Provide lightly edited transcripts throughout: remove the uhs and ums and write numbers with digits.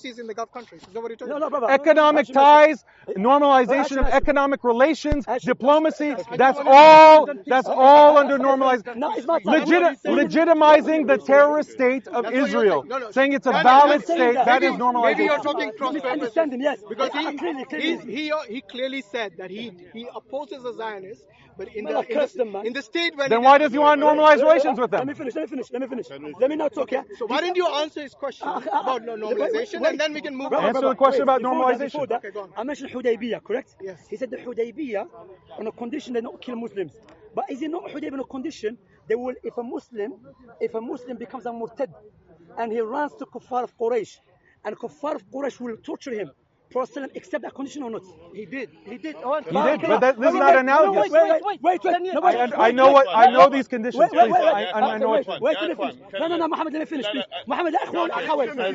embassies in the Gulf countries. Is that what you're talking No, about? brother. Economic ties, normalization of economic relations, diplomacy, that's all under normalization. No, it's not. Legitimizing the terrorist state of Israel. Saying it's a valid state, that is normalization. Maybe you're talking cross purpose. Understanding, yes. Because he clearly said that he opposes the Zionists, but in the state when then why does he want to normalize relations with them? Let me finish. Let me not talk, yeah? So why didn't you answer his question about normalization, and then we can move on? Answer the question about normalization. Okay, go on. I mentioned Hudaybiyah, correct? Yes. He said the Hudaybiyah on a condition they don't kill Muslims. But is it not Hudaybiyah on a condition they will, if a Muslim becomes a murtad and he runs to Kuffar of Quraysh, and Kuffar of Quraysh will torture him, Prophet accept that condition or not? He did. He did, but this is not analogous. Wait. I know these conditions. Please, I know it. Wait, let me finish. No, Muhammad, let me finish, please. Muhammad, let me speak.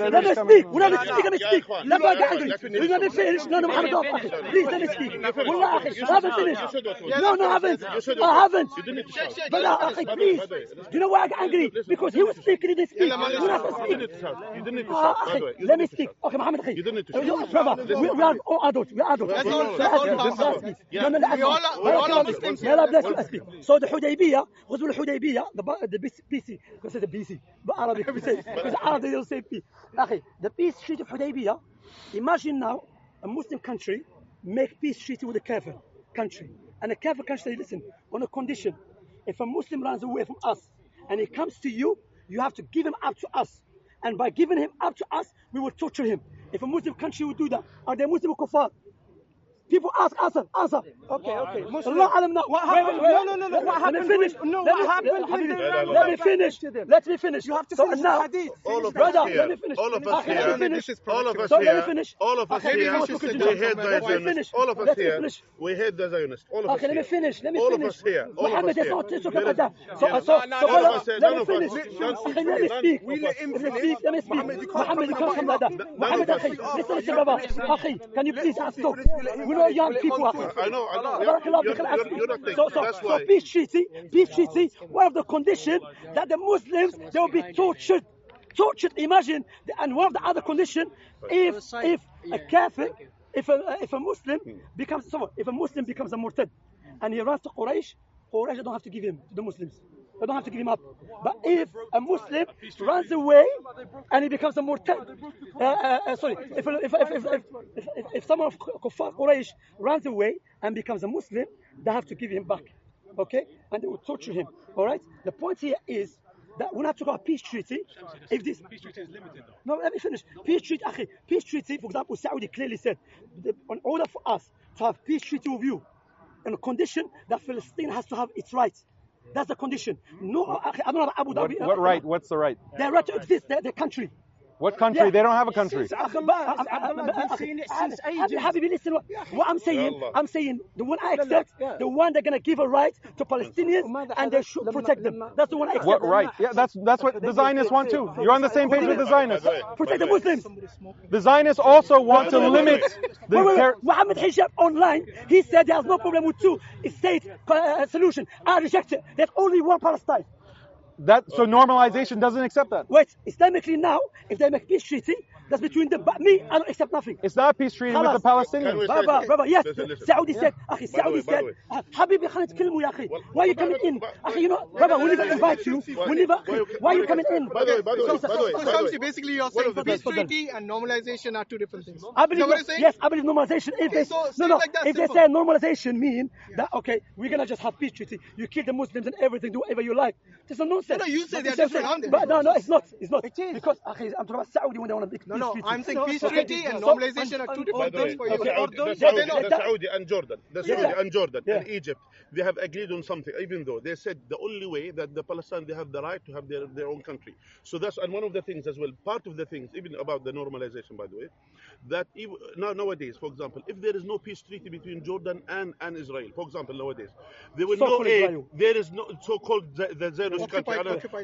Let me speak. Let me finish. No, Muhammad, don't. Please, let me speak. I haven't finished. No, I haven't. But, please. Do you know why I got angry? Because he was speaking, he didn't speak. You didn't stop. Let me speak. Okay, Muhammad, you didn't stop. we are all adults. We are adults. We all are Muslims. So the Hudaybiyah, غزوة الحديبية, the BC, because it's the BC, but Arabic, because Arabic don't say peace. The peace treaty of Hudaybiyah, imagine now a Muslim country make peace treaty with a Kafir country. And a Kafir country say, listen, on a condition, if a Muslim runs away from us and he comes to you, you have to give him up to us. And by giving him up to us, we will torture him. If a Muslim country would do that, are they Muslim or Kuffar? People ask, answer. Okay. Allah alam now. What happened? No. What happened? Let me finish. You have to finish the hadith. All of Brother, us here. let me finish. All of us here. We hate the Zionists. All of us here. We hate the Zionists. All of us here. Let me finish. All of us here. Muhammad, that's not talk about that. Let me finish. Let me speak. Let me speak. Muhammad, you can't come like that. Muhammad, listen, brother. Can you please stop? We know young people. I know. You're not thinking. So peace treaty, one of the conditions that the Muslims, they will be tortured. Imagine, and one of the other conditions, if a Kafir, if a Muslim becomes a murtad, and he runs to Quraysh they don't have to give him to the Muslims. They don't have to give him up. But if a Muslim runs away and he becomes a murtad, if someone of Kuffar Quraysh runs away and becomes a Muslim, they have to give him back. Okay? And they will torture him. All right? The point here is that we're not talking about peace treaty. If this peace treaty is limited, though. No, let me finish. Peace treaty, for example, Saudi clearly said, in order for us to have peace treaty with you, on a condition that Palestine has to have its rights. That's the condition. No, I don't have Abu Dhabi. What right? What's the right? Their right to exist, their country. What country? Yeah. They don't have a country. Habibi, listen. What I'm saying, the one I accept, the one they're gonna give a right to Palestinians and they should protect them. That's the one I accept. What right? Yeah, that's what the Zionists want too. You're on the same page with the Zionists. Protect the Muslims. The Zionists also want to limit the. Mohammed Hijab online, he said he has no problem with two-state solution. I reject it. There's only one Palestine. So normalization doesn't accept that. Wait, Islamically now, if they make peace treaty, that's between them. But me, I don't accept nothing. It's not a peace treaty with the Palestinians. Brother, yes. Saudi said, Habibi, khalit kilmu ya akhi. Why are you coming in? Akhi, you know, brother, we never invite you. Why are you coming in? So, Shamsi, basically you're saying peace treaty and normalization are two different things. I believe normalization. If they say normalization mean that, okay, we're going to just have peace treaty. You kill the Muslims and everything, do whatever you like. This is nonsense. No, you say they're different, aren't they? But no, it's not. It is. Because I'm talking about Saudi when they want to make peace treaty. No, I'm saying peace treaty and normalization are two different things for you. The Saudi and Jordan and Egypt, they have agreed on something, even though they said the only way that the Palestinians, they have the right to have their own country. So that's, and one of the things as well, part of the things, even about the normalization, by the way, that nowadays, for example, if there is no peace treaty between Jordan and Israel, for example, nowadays, there will no aid, there is no so-called the Zionist country,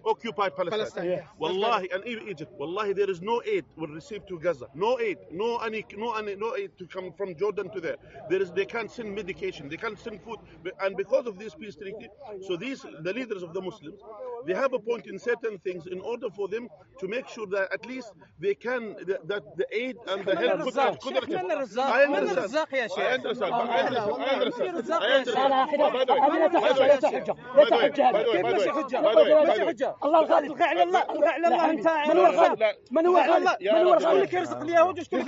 occupied Palestine. Yeah. Wallahi, and even Egypt, wallahi, there is no aid will receive to Gaza. No aid, no aid to come from Jordan to there. They can't send medication, they can't send food, and because of this peace treaty, so the leaders of the Muslims, they have a point in certain things in order for them to make sure that at least they can, that the aid and the help could I understand. الله الغالب الغى على الله انت من هو الغالب من هو الغالب من هو الغالب يرزق اليهود ويشتري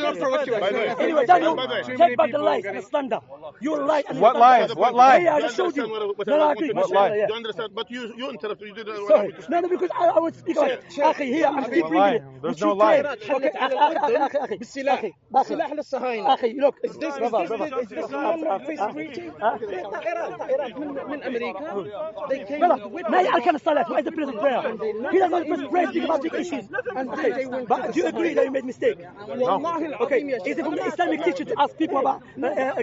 anyway Daniel take back the lies and slander you lie and what lies what lies I showed you what lies you understand but you interrupt you didn't sorry no because I would speak أخي here I'm speaking there's no lie أخي بالسلاح للصهاينة أخي look من أمريكا ما يعرف الصلاة why is the president prayer he doesn't want to pray speak about big issues but do you agree that you made mistake okay is it from the Islamic teacher to ask people about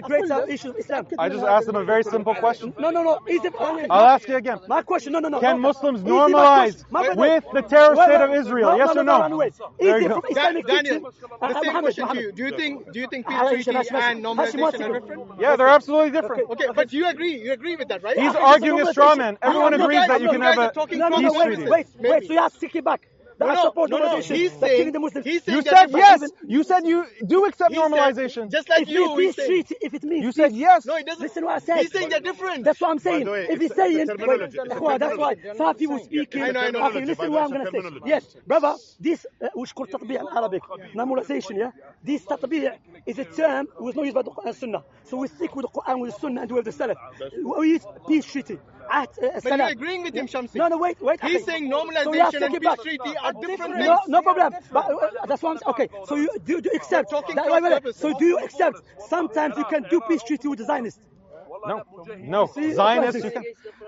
a greater issue of Islam I just asked them a very simple question. No is it I'll ask you again. My question no Can Muslims normalize with the terror state of Israel? Yes or no? There you go. Daniel, the same question to you. Do you think peace treaty and normalization are different? Yeah, they're absolutely different. Okay, but you agree with that, right? He's arguing a straw man. Everyone agrees that you can have a peace treaty. Wait, so you have to take it back. No, he's saying you said yes. You said you do accept normalization. Just like you. Peace treaty, if it means you said yes. No, it doesn't. Listen what I said. He's saying they're different. That's what I'm saying. If he's saying, that's why some people speaking. I know. Okay, listen what I'm going to say. Yes, brother, this وشكر تطبيع in Arabic. Normalization, yeah. This تطبيع is a term was not used by the Quran and Sunnah. So we stick with the Quran, with the Sunnah, and with the Salaf. We use peace treaty. But you're agreeing with him, Shamsi. No, wait. He's saying normalization and peace treaty are different things. No problem. But that's what I'm saying. Okay, so you do accept that? So do you accept sometimes you can do peace treaty with the Zionists? No. Zionists, you can.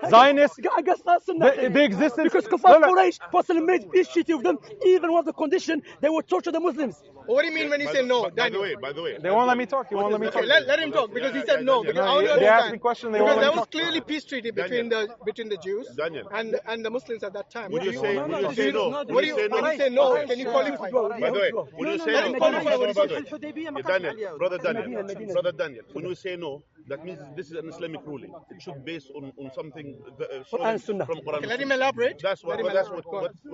Zionists, they existed. Because Kufar Quraysh possibly made peace treaty with them, even with the condition they would torture the Muslims. What do you mean when you say no? By the way. They won't let me talk. You won't let me talk. Okay, let him talk because he said no. They asked me questions. They won't let me there was talk. clearly peace treaty between the Jews and the Muslims at that time. Would you say no? When you say no, can you qualify? By the way, when you say no, brother Daniel, when you say no, that means this is an Islamic ruling. It should be based on something from Quran. Okay, let him elaborate. That's what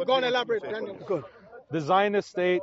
Go on, elaborate, Daniel. The Zionist state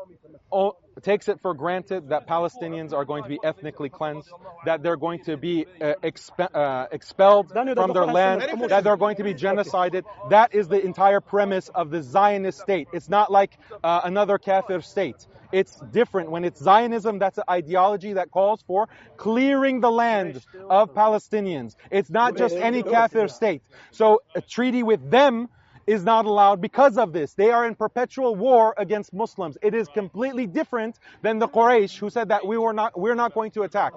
takes it for granted that Palestinians are going to be ethnically cleansed, that they're going to be expelled from their land, that they're going to be genocided. That is the entire premise of the Zionist state. It's not like another Kafir state. It's different. When it's Zionism, that's an ideology that calls for clearing the land of Palestinians. It's not just any Kafir state. So a treaty with them is not allowed because of this. They are in perpetual war against Muslims. It is completely different than the Quraysh who said that we're not going to attack.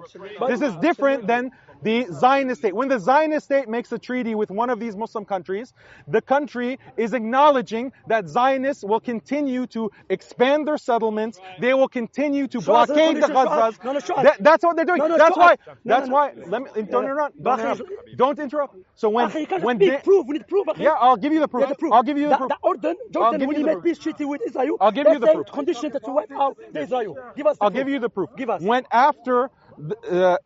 This is different than the Zionist state. When the Zionist state makes a treaty with one of these Muslim countries, the country is acknowledging that Zionists will continue to expand their settlements. They will continue to blockade the Gazas. That's what they're doing. That's why. Let me don't interrupt. So when we need proof. Yeah, I'll give you the proof. I'll give you the proof. Jordan, when he made peace treaty with Israel, I'll give you the proof. Condition to wipe out Israel. Give us. I'll give you the proof. Give us. When after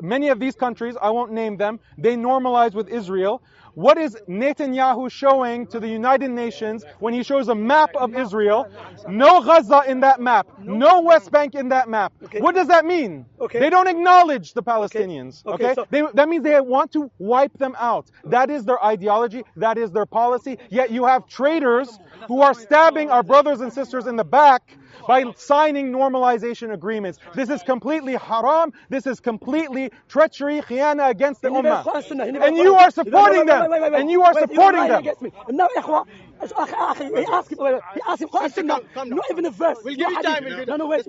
many of these countries, I won't name them, they normalize with Israel. What is Netanyahu showing to the United Nations when he shows a map of Israel? No Gaza in that map. No West Bank in that map. Okay. What does that mean? Okay. They don't acknowledge the Palestinians. Okay? So that means they want to wipe them out. That is their ideology. That is their policy. Yet you have traitors who are stabbing our brothers and sisters in the back by signing normalization agreements. This is completely haram. This is completely treachery, khiyana against the ummah. And you are supporting them. And you are supporting them. Now, he asked not even a verse. We'll give you time. No, wait.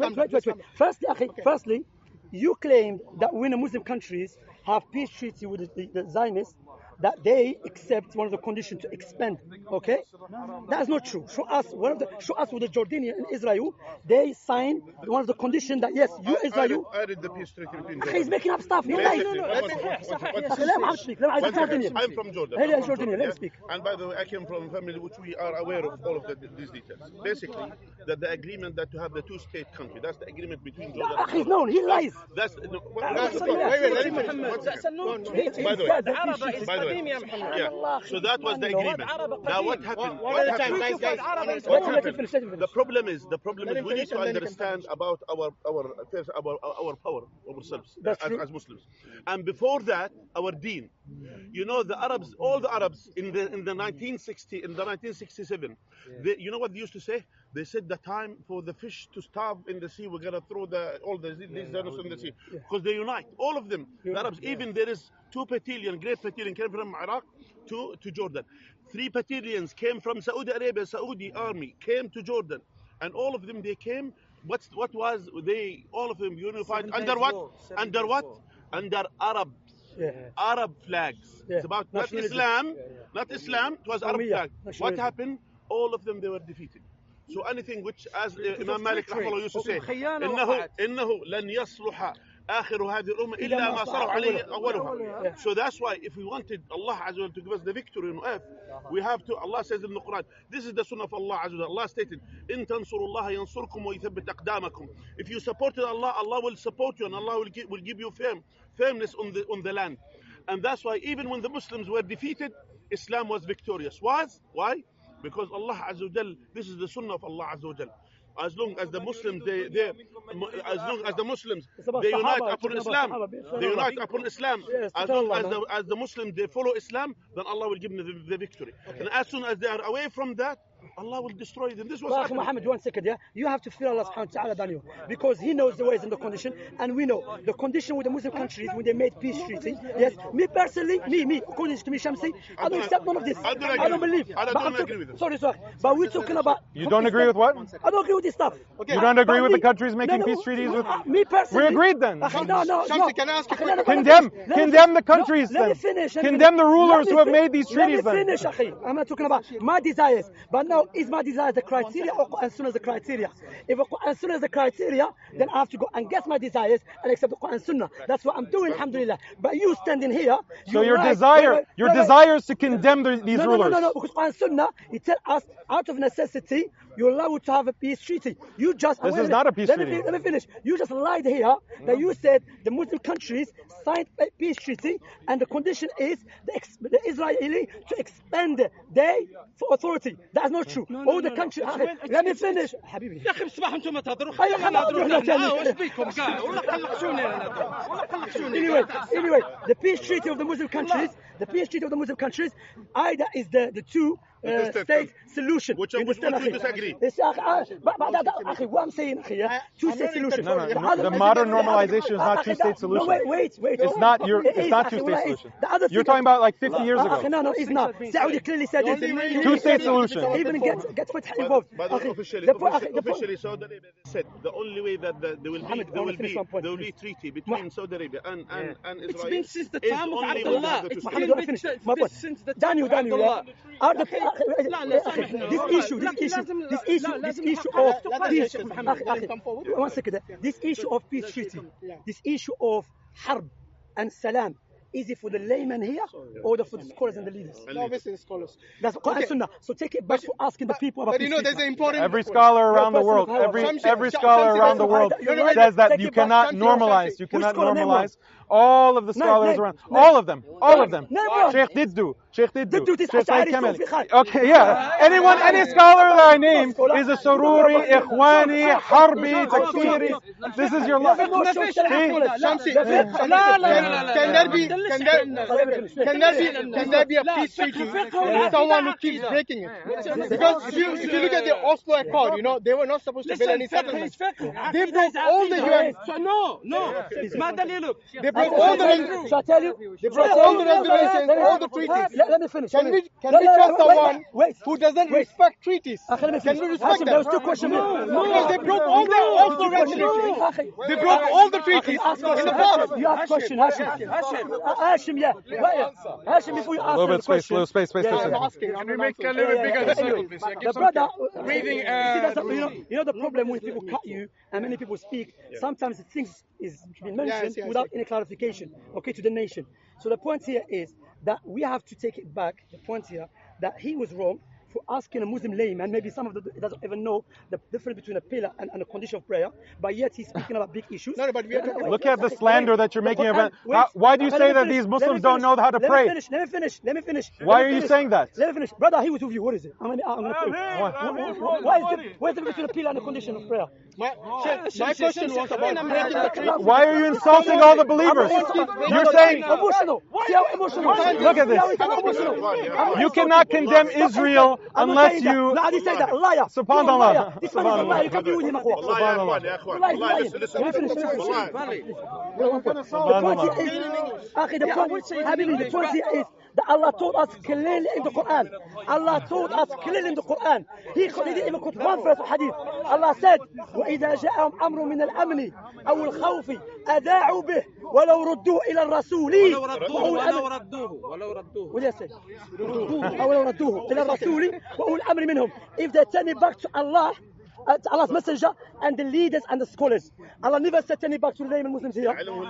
Firstly, you claimed that when the Muslim countries have peace treaty with the Zionists, that they accept one of the conditions to expand. Okay, that's not true. Show us with the Jordanian and Israel, they signed one of the conditions that yes, you Israel. I read the peace treaty between He's making up stuff. I'm from Jordan. Let me speak. And by the way, I came from a family which we are aware of all of these details. Basically, that the agreement that to have the two-state country, that's the agreement between Jordan. He's known. He lies. That's wait. Let him finish. By the way, Yeah. So that was the agreement. Now what happened? The problem is we need to understand about our power ourselves as Muslims. And before that, our deen. You know, the Arabs, all the Arabs in the 1967, you know what they used to say? They said the time for the fish to starve in the sea, we're gonna throw these dinosaurs in the sea, because they unite, all of them, the Arabs. Even there is great battalion came from Iraq to Jordan. 3 battalions came from Saudi Arabia, Saudi army came to Jordan, and all of them they came. What was they? All of them unified under what? Under Arab flags. It's about not Islam, it was Arab flag. What happened? All of them they were defeated. So anything which, as Imam Malik rahimahullah used to say, إنه لن يصلح آخر هذه الأمة إلا ما صلح عليه أولها. So that's why if we wanted Allah Azza wa Jalla to give us the victory on earth, we have to. Allah says in the Quran, this is the sunnah of Allah Azza wa Jalla. Allah stated, إن تنصروا الله ينصركم ويثبت أقدامكم. If you supported Allah, Allah will support you, and Allah will give you firmness on the land. And that's why even when the Muslims were defeated, Islam was victorious. Why? Because Allah Azza wa Jal, this is the sunnah of Allah Azza wa Jal. As long as the Muslims they unite upon Islam, as long as the Muslims they follow Islam, then Allah will give them the victory. And as soon as they are away from that, Allah will destroy them. This was happening. Muhammad, 1 second, yeah? You have to fear Allah subhanahu wa ta'ala, Daniel, because He knows the ways and the condition, and we know the condition with the Muslim countries when they made peace treaty. Yes, me personally, according to me, Shamsi, I don't accept none of this. I don't believe. I don't agree with it. Sorry, but we're talking about. You don't agree with what? I don't agree with this stuff. Okay. You don't agree with the countries making peace treaties with? Me personally. We agreed then. No. Shamsi, can I ask you? Condemn the countries then. Let me finish. Condemn the rulers who have made these treaties then. Let me finish, Akhi. I'm not talking about my desires, but now is my desire the criteria or Quran Sunnah is the criteria? If Quran Sunnah is the criteria, then I have to go and get my desires and accept the Quran Sunnah. That's what I'm doing, alhamdulillah. But you standing here, so your desire is to condemn these rulers. No, because Quran Sunnah, it tells us out of necessity, you're allowed to have a peace treaty. You just this is not a peace treaty. Let me finish. You just lied here that you said the Muslim countries signed a peace treaty, and the condition is the Israeli to expand their authority. That's not true. All the countries. Let me finish. حبيبي. يا أخي بصباح أنتم تهضروا خلينا نهضروا وش بيكم كاع والله قلقشوني Anyway, the peace treaty of the Muslim countries, either is the two state solution. Which we disagree. What I'm saying, two-state solution. The modern normalization is not two-state solution. No, wait. It's not two-state solution. You're talking about like 50 years ago. No, it's not. Saudi clearly said it's two-state solution. Even get Fatah involved. But officially, Saudi Arabia said the only way that there will be treaty between Saudi Arabia and Israel. It's been since the time of Abdullah. It's been since the time of Abdullah. This issue of peace treaty, this issue of harb and salam, is it for the layman here or for the scholars and the leaders? Obviously, the scholars. That's Quran Sunnah. So take it back to asking the people about. But there's an important. Every scholar around the world, every scholar around the world says that you cannot normalize. You cannot normalize. All of the scholars around, all of them. Shaikh Diddu, Shaikh Kamali. Okay, yeah. Any scholar that I name is a Sururi, Ikhwani, Harbi, Takfiri. This is your life. Can there be a peace treaty with someone who keeps breaking it? Because if you look at the Oslo Accord, they were not supposed to build any settlements. They broke all the UN. No. They broke all the resolutions. Shall I tell you? They broke all the resolutions, all the treaties. Let me finish. Can we trust someone who doesn't respect treaties? Can we respect them? There was 2 questions. Because they broke all the Oslo resolutions. They broke all the treaties in the past. You ask question, Hashim, yeah. Hashim, before you ask a little bit space. I'm asking. Can we make a little bit bigger circle, please? The brother, breathing. You know the problem when people cut you and many people speak. Sometimes things is being mentioned without any clarification. Okay, to the nation. So the point here is that we have to take it back. The point here that he was wrong for asking a Muslim layman, maybe some of them doesn't even know the difference between a pillar and a condition of prayer, but yet he's speaking about big issues. No, but we are talking. Look at the slander that you're making about. Why do you say that these Muslims don't know how to pray? Let me finish. Why are you saying that? Let me finish. Brother, he was with you. What is it? I'm gonna pray. Why is the between a pillar and a condition of prayer? My question was about breaking the treaty. Why are you insulting all the believers? You're saying Emotional. See how emotional. Look at this. You cannot condemn Israel unless you. لا عادي say that liar. Subhanallah. This man is a liar. You can't be with him. والله يا اخوان يا اخوان والله listen the point is that Allah told us clearly in the Quran. Allah told us clearly in the Quran. He didn't even quote one verse of hadith. Allah said, وَإِذَا جَاءَهُمْ أَمْرٌ مِنَ الْأَمْنِ أَوْ الْخَوْفِ أَذَاعُوا بِهِ وَلَوْ رُدُّوهُ إِلَى الرَّسُولِ What did I say? وَلَوْ رَدُّوهُ إِلَى الرَّسُولِ وَأُولِي الْأَمْرِ مِنْهُمْ. If they turn it back to Allah, Allah's messenger and the leaders and the scholars. Allah never said turn it back to the layman Muslims here. Are you going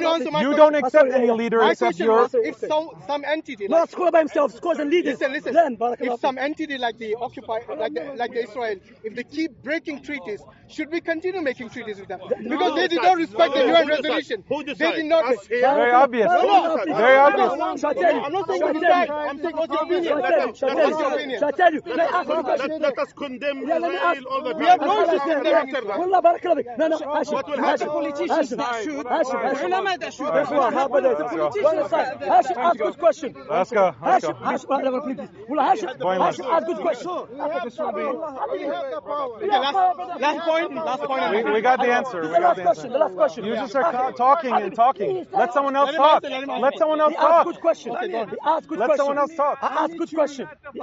to answer my question? You don't accept any leader except yours. If some entity, Not scholar by himself, scholars and leaders. listen. Learn, If some entity like the Occupy, like the Israel, if they keep breaking treaties, should we continue making treaties with them? Because they did not respect the UN resolution. They did not. Very obvious. Very obvious. Shall I tell you? I'm not saying what you decide. I'm saying what's your opinion. Shall I tell you? Let us condemn Israel all the time. We have no issue condemning them. والله بارك الله فيك. No, What will happen? Politicians that should. العلماء that should. Hashim, ask good question. Let's go. Hashim, ask good question. Last point. We got the answer. The last question. You just are talking and talking. Let someone else talk. Let someone else He asked talk. good question. Let someone else talk. He asked good question. He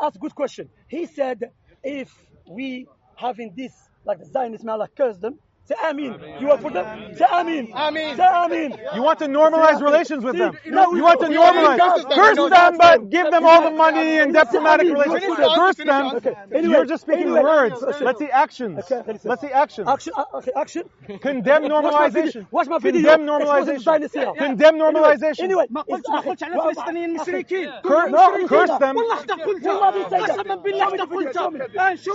asked good question. He said, if we having this, like the Zionists, may Allah curse them, say Ameen. You are for them? Say Ameen. Ameen. Say Ameen. You want to normalize relations with them. No, You want to normalize. Curse them, but give them all the money and diplomatic relations. Curse them. You're just speaking words. Let's see actions. Let's see actions. Action. Condemn normalization. Watch my video. Condemn normalization. Condemn normalization. Anyway, ما قلت على الفلسطينيين مشركين. Curse them. والله أنت قلتها. قسما بالله أنت قلتها. شو؟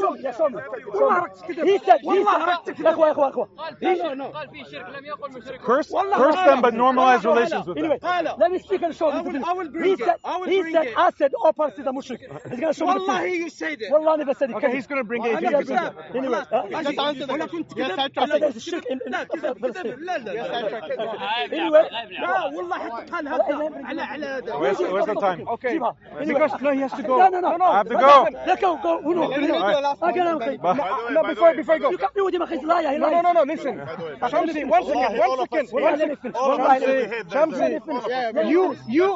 والله ركت كذا. He said. يا أخوة. قال في شرك لم يقل مشرك. Curse them, but normalize relations with them. Anyway, let me speak and show you. I will bring it. I said all Palestinians are mushrik. He's going to show me. والله you said it. والله never said it. Okay, he's going to bring it. Anyway, Let's answer the question. I said there's a shirk in Palestine. Anyway, لا والله حتى قال هذا على Where's the time? Okay. Because no, he has to go. No. I have to go. Let's go. No, before I go. You can't do with him. He's a liar. No, listen. Shamsi, one second. Shamsi,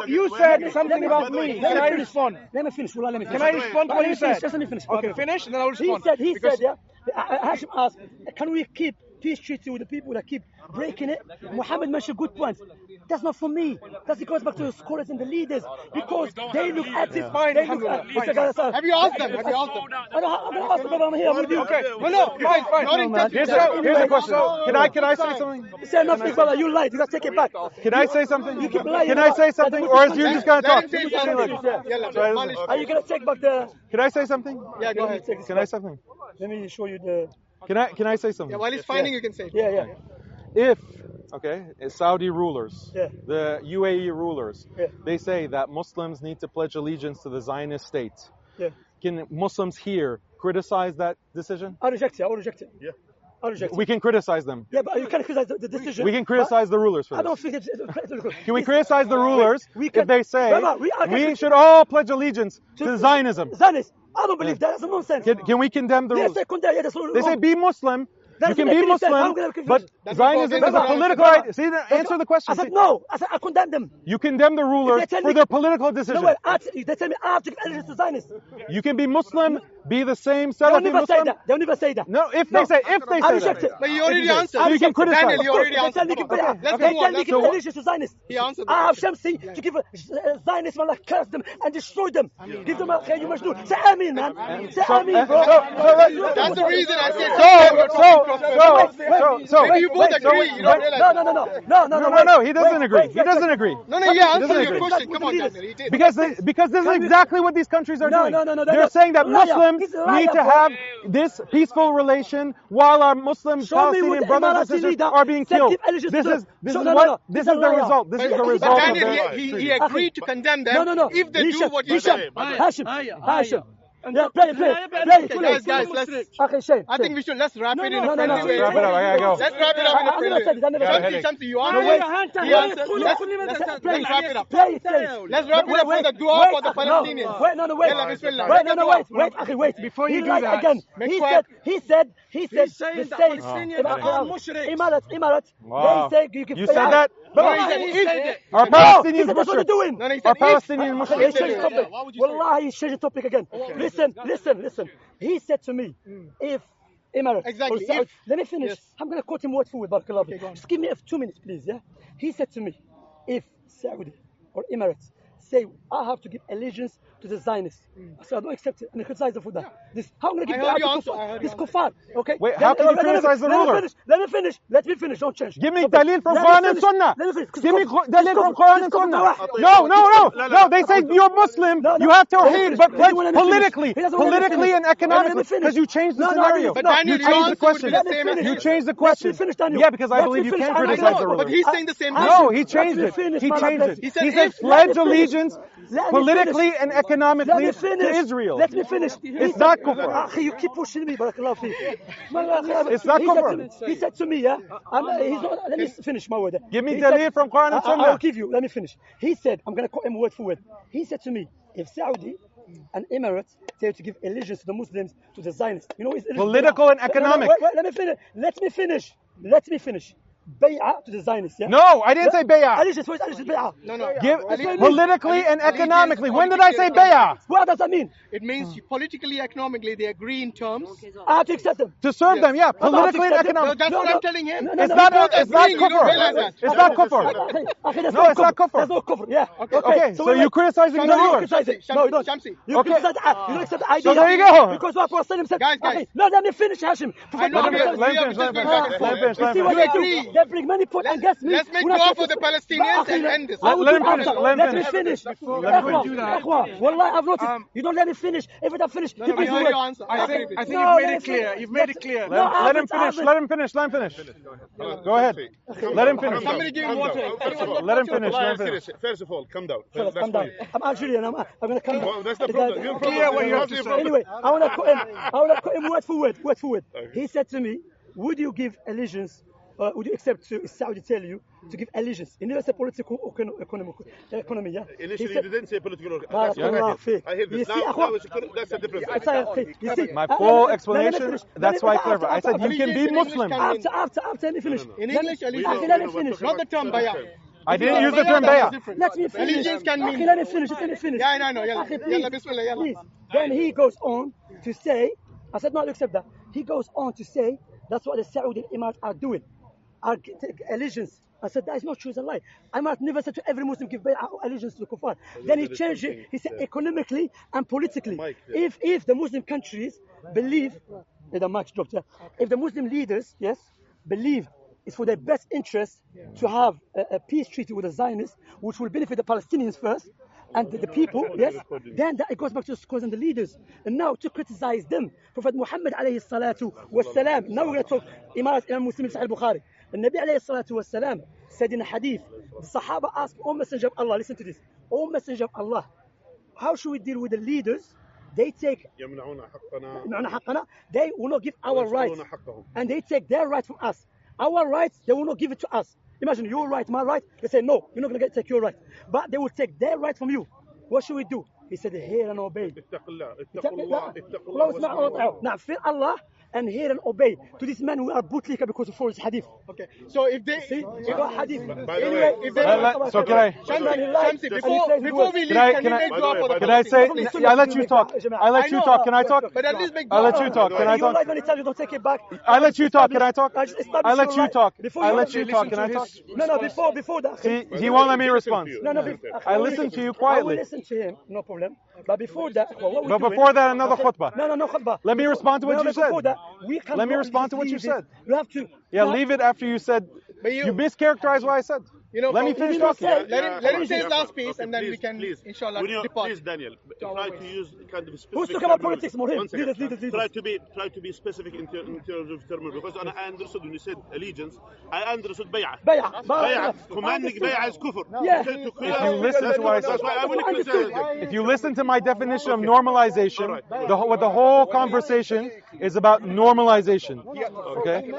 you said something about me. Can I respond? Let me finish. Can I respond to what you said? Let me finish. Okay, finish, and then I'll respond. He said, yeah. Hashim asked, can we keep peace treaty with the people that keep breaking it? Muhammad mentioned good points. That's not for me. That goes back to the scholars and the leaders, because they look at it. Have you asked them? I'm going to ask them, but I'm here with you. Okay. No, fine. Here's a question. Can I say something? Say nothing, brother. You lied. You got to take it back. Can I say something? You keep lying. Can I say something, or is you just going to talk? Are you going to take back the... Can I say something? Yeah, go ahead. Can I say something? Let me show you the... Can I say something? Yeah, while he's finding, you can say. Yeah. If Saudi rulers, Yeah. the UAE rulers, Yeah. they say that Muslims need to pledge allegiance to the Zionist state. Yeah. Can Muslims here criticize that decision? I reject it. Yeah. I reject it. We can criticize them. Yeah, but you can't criticize the decision. We can criticize the rulers for I don't this. think it's... Can we criticize the rulers if they say Brother, we should all pledge allegiance to Zionism? Zionist. I don't believe that. That's nonsense. Can we condemn the rulers? They say be Muslim. You can be Muslim, but Zionism is a political idea. See, answer the question. I said no. I condemn them. You condemn the rulers for their political decision. No, they tell me I have to give allegiance to Zionists. You can be Muslim, be the same They'll Salafi never say Muslim. that. They'll never say that. No, if they say I reject that. it. But you already answered. So you can criticize. Daniel, you already They answered. tell me to give allegiance to Zionists. He answered. I have Shamsi to give Zionists, man, curse them and destroy them. Give them a khayr, you must do. Say Ameen, man. Say Ameen, bro. That's the reason I said. So maybe you both agree. You don't realize. No, he doesn't agree. He doesn't agree. No, yeah, answer your question. Come on, Daniel. He did. Because this is exactly what these countries are doing. No. They're saying that Liar. Muslims He's a liar, need to bro. have this peaceful relation while our Muslim Palestinian brothers and sisters are being killed. This is the result. This is the result But of Daniel, their he agreed to condemn them if they do what you said. Hashim. Yeah, play. Guys, Shame. I think let's wrap it in a No. friendly way. Wrap it up. I gotta go. Let's wrap it up in a friendly way. Shamsi, you answer. He answered. Let's wrap it up. Let's wrap it up for the dua for the Palestinians. Wait. Before you do that, again, he said the states, Emirates, Wow. they say you can You said that? No, he said Our if. Palestinian that's what they're doing. No, he Our said Palestinian if. Muslims. Wallahi, change the topic again. Listen. He said to me, if Emirates, Exactly, or Saudi, if. let me finish. Yes. I'm going to quote him word for word, Barakallah. Okay, go on. Just give me 2 minutes, please, yeah? He said to me, if Saudi or Emirates say, I have to give allegiance to the Zionists, I said, I don't accept it, and I criticize them for that. How am I going to give that to this kuffar? Okay? Wait, how can you criticize the ruler? Let me finish, don't change. Give me dalil from Quran and Sunnah. Let me finish. Give me dalil from Quran and Sunnah. No, they say you're Muslim, you have tawheed, but politically and economically, because you changed the scenario. But Daniel, You changed the question. You changed the question. Yeah, because I believe you can criticize the ruler. But he's saying the same thing. No, he changed it. He said pledge allegiance politically and economically to Israel. Let me finish. It's not kufr. You keep pushing me, barakallah fi. It's not kufr. He said to me, yeah, let me finish my word. Give me dalil from Quran and I'll Sunnah. give you, let me finish. He said, I'm going to quote him word for word. He said to me, if Saudi and Emirates say to give allegiance to the Muslims, to the Zionists, you know, it's Political and economic. Wait, let me finish. Bay'ah to the Zionists, yeah? No, I didn't say bay'ah. Allegiance, what is allegiance, bay'ah? No. Give politically and economically. When did I say bay'ah? What does that mean? It means politically, economically, they agree in terms. I have to accept them. To serve them, yeah. Politically and No, economically. that's what I'm telling him. It's not kufr. It's not kufr. No, it's not kufr. There's no kufr, yeah. Okay, so you're criticizing the ruler. No, you don't. Shamsi. You criticize you don't accept the idea. So there you go. Because what Prophet said. Guys. No, let me finish, Hashim. Let See what they do? They bring many points against me. Let's make dua for the Palestinians and end this. Let me finish. Wallahi, I've noticed. You don't let me finish. If I finish, you please I wait. I think you've made it clear. You've made it clear. Let him finish. Go ahead. Let him finish. Somebody give him water. Let him finish. First of all, come down. Calm down. I'm Algerian. I'm going to come down. That's the problem. You're clear what you have to say. Anyway, I want to quote him word for word. He said to me, would you give allegiance, would you accept Saudi tell you to give allegiance? He never said political or economy, yeah? Initially, you didn't say political. I hear this. That's a difference. You see, My full explanation, that's why I clarified. I said you can be Muslim. After, let me finish. In English, let me finish. not the term bay'ah. I didn't use the term bay'ah. Let me finish. Allegiance can mean. Let me finish. Yeah, I know. Yalla, bismillah, yalla. Please. Then he goes on to say, I said, no, I'll accept that. He goes on to say, that's what the Saudi Emirates are doing. Are allegiance. I said, that is not true, it's a lie. Emirates never said to every Muslim give allegiance to the kuffar. Then he changed it. He said economically and politically. If the Muslim countries believe, the mic dropped, yeah. If the Muslim leaders, believe it's for their best interest to have a peace treaty with the Zionists, which will benefit the Palestinians first, and the people, then it goes back to the scholars and the leaders. And now to criticize them, Prophet Muhammad alayhi salatu was salam. Now we're going to talk Imam Muslim Sahih Bukhari. The Nabi alayhi salatu was salam said in a hadith, the Sahaba asked, O Messenger of Allah, listen to this, O Messenger of Allah, how should we deal with the leaders? They take, they will not give our rights, and they take their rights from us. Our rights, they will not give it to us. Imagine your right, my right. They say, no, you're not going to take your right. But they will take their right from you. What should we do? He said, hear and obey. Now, fear Allah and hear and obey. To this man, we are bootlicker because of his hadith. Okay. So if they see, hadith. By the way, if they so can I? Shamsi, before we leave, can I say? I let you talk. I let you talk. Can I talk? But at least make I let you talk. Can I talk? You don't take it back. I let you talk. Can I talk? I let you talk. I let you talk. Can I talk? No, before that. See, he won't let me respond. No. I listen to you quietly. I will listen to him, no problem. But before that, another khutbah. No khutbah. Let me respond to what you said. Before that, Let me respond to what you said. You have to. Yeah, leave it after you said. You mischaracterized what I said. Let me finish talking. Let him say his last piece, and then we can, inshallah, depart. Please, Daniel, try to use kind of specific. Who's talking about politics more? Leaders. Try to be specific in terms of terminology. Because I understood when you said allegiance, I understood bay'ah. Commanding bay'ah is kufr. Yeah. If you listen to my definition of normalization, what the whole conversation is about normalization. Okay?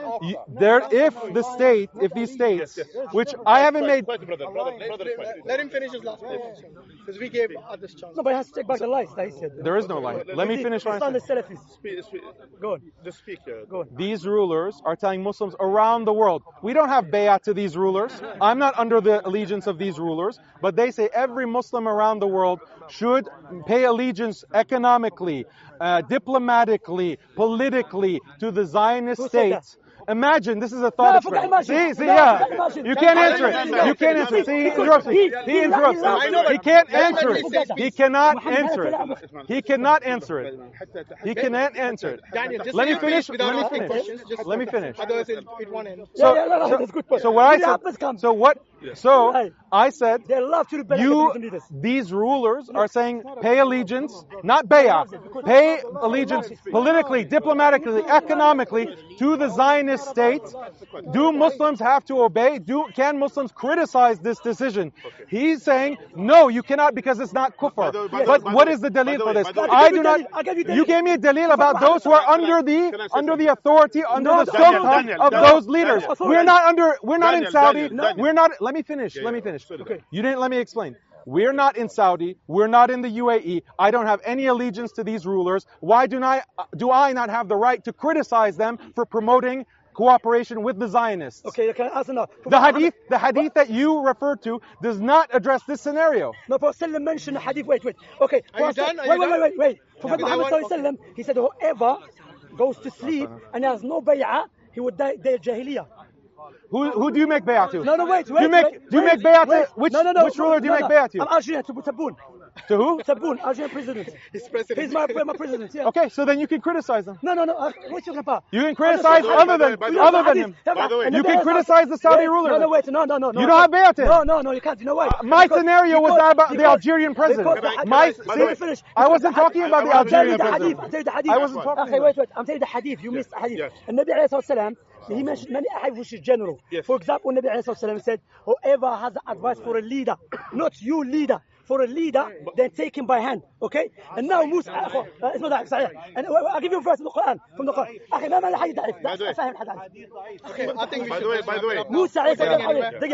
If these states, which I haven't made. Let him finish his last point, because we gave others chance. No, but he has to take back the lies that he said. There is no lie. Let me finish what I said. Go on. The speaker. Go on. These rulers are telling Muslims around the world, we don't have bay'ah to these rulers. I'm not under the allegiance of these rulers, but they say every Muslim around the world should pay allegiance economically, diplomatically, politically to the Zionist state. Imagine, this is a thought experiment. You can't answer it. See, he interrupts me. He interrupts me. He can't answer it. He cannot answer it. He cannot answer it. He cannot answer it. Let me finish. Let me finish. Otherwise, it won't end. So I said, they love to these rulers are saying, pay allegiance, not bay'ah, pay allegiance politically, diplomatically, economically to the Zionist state. Do Muslims have to obey? Can Muslims criticize this decision? He's saying, no, you cannot, because it's not kufr. But what is the dalil for this? I do not. You gave me a dalil about those who are under the authority, under the sultan of those leaders. We're not in Saudi. We're not. Let me finish. Okay. You didn't let me explain. We're not in Saudi. We're not in the UAE. I don't have any allegiance to these rulers. Why do I not have the right to criticize them for promoting cooperation with the Zionists? Okay, can I answer now? The hadith that you referred to does not address this scenario. No, Prophet ﷺ mentioned the hadith. Wait. Okay. Are you done? Wait. Prophet Muhammad ﷺ, he said, whoever goes to sleep and has no bay'ah, he would die jahiliyyah. Who do you make bay'ah to? No, wait. Do you make bay'ah to which ruler do you make bay'ah to? I'm Algerian, to Sabun. To who? Sabun, Algerian president. He's my president. Yeah. Okay, so then you can criticize him. No. What are you talking about? You can criticize other than him. By the way, you can criticize the Saudi ruler. No. You don't have bay'ah to him. No, you can't. You know why? My scenario was that about the Algerian president. I wasn't talking about the Algerian president. I wasn't talking. Okay, wait. I'm telling you the hadith. You missed the hadith. And Nabi alayhi salatu he mentioned many ahadith which is general. For example, Nabi alayhi salatu said, whoever has advice for a leader, not you leader, for a leader, then take him by hand. Okay? And now Musa, it's not that. And I'll give you a verse from the Quran. Okay, I think by the way, Musa,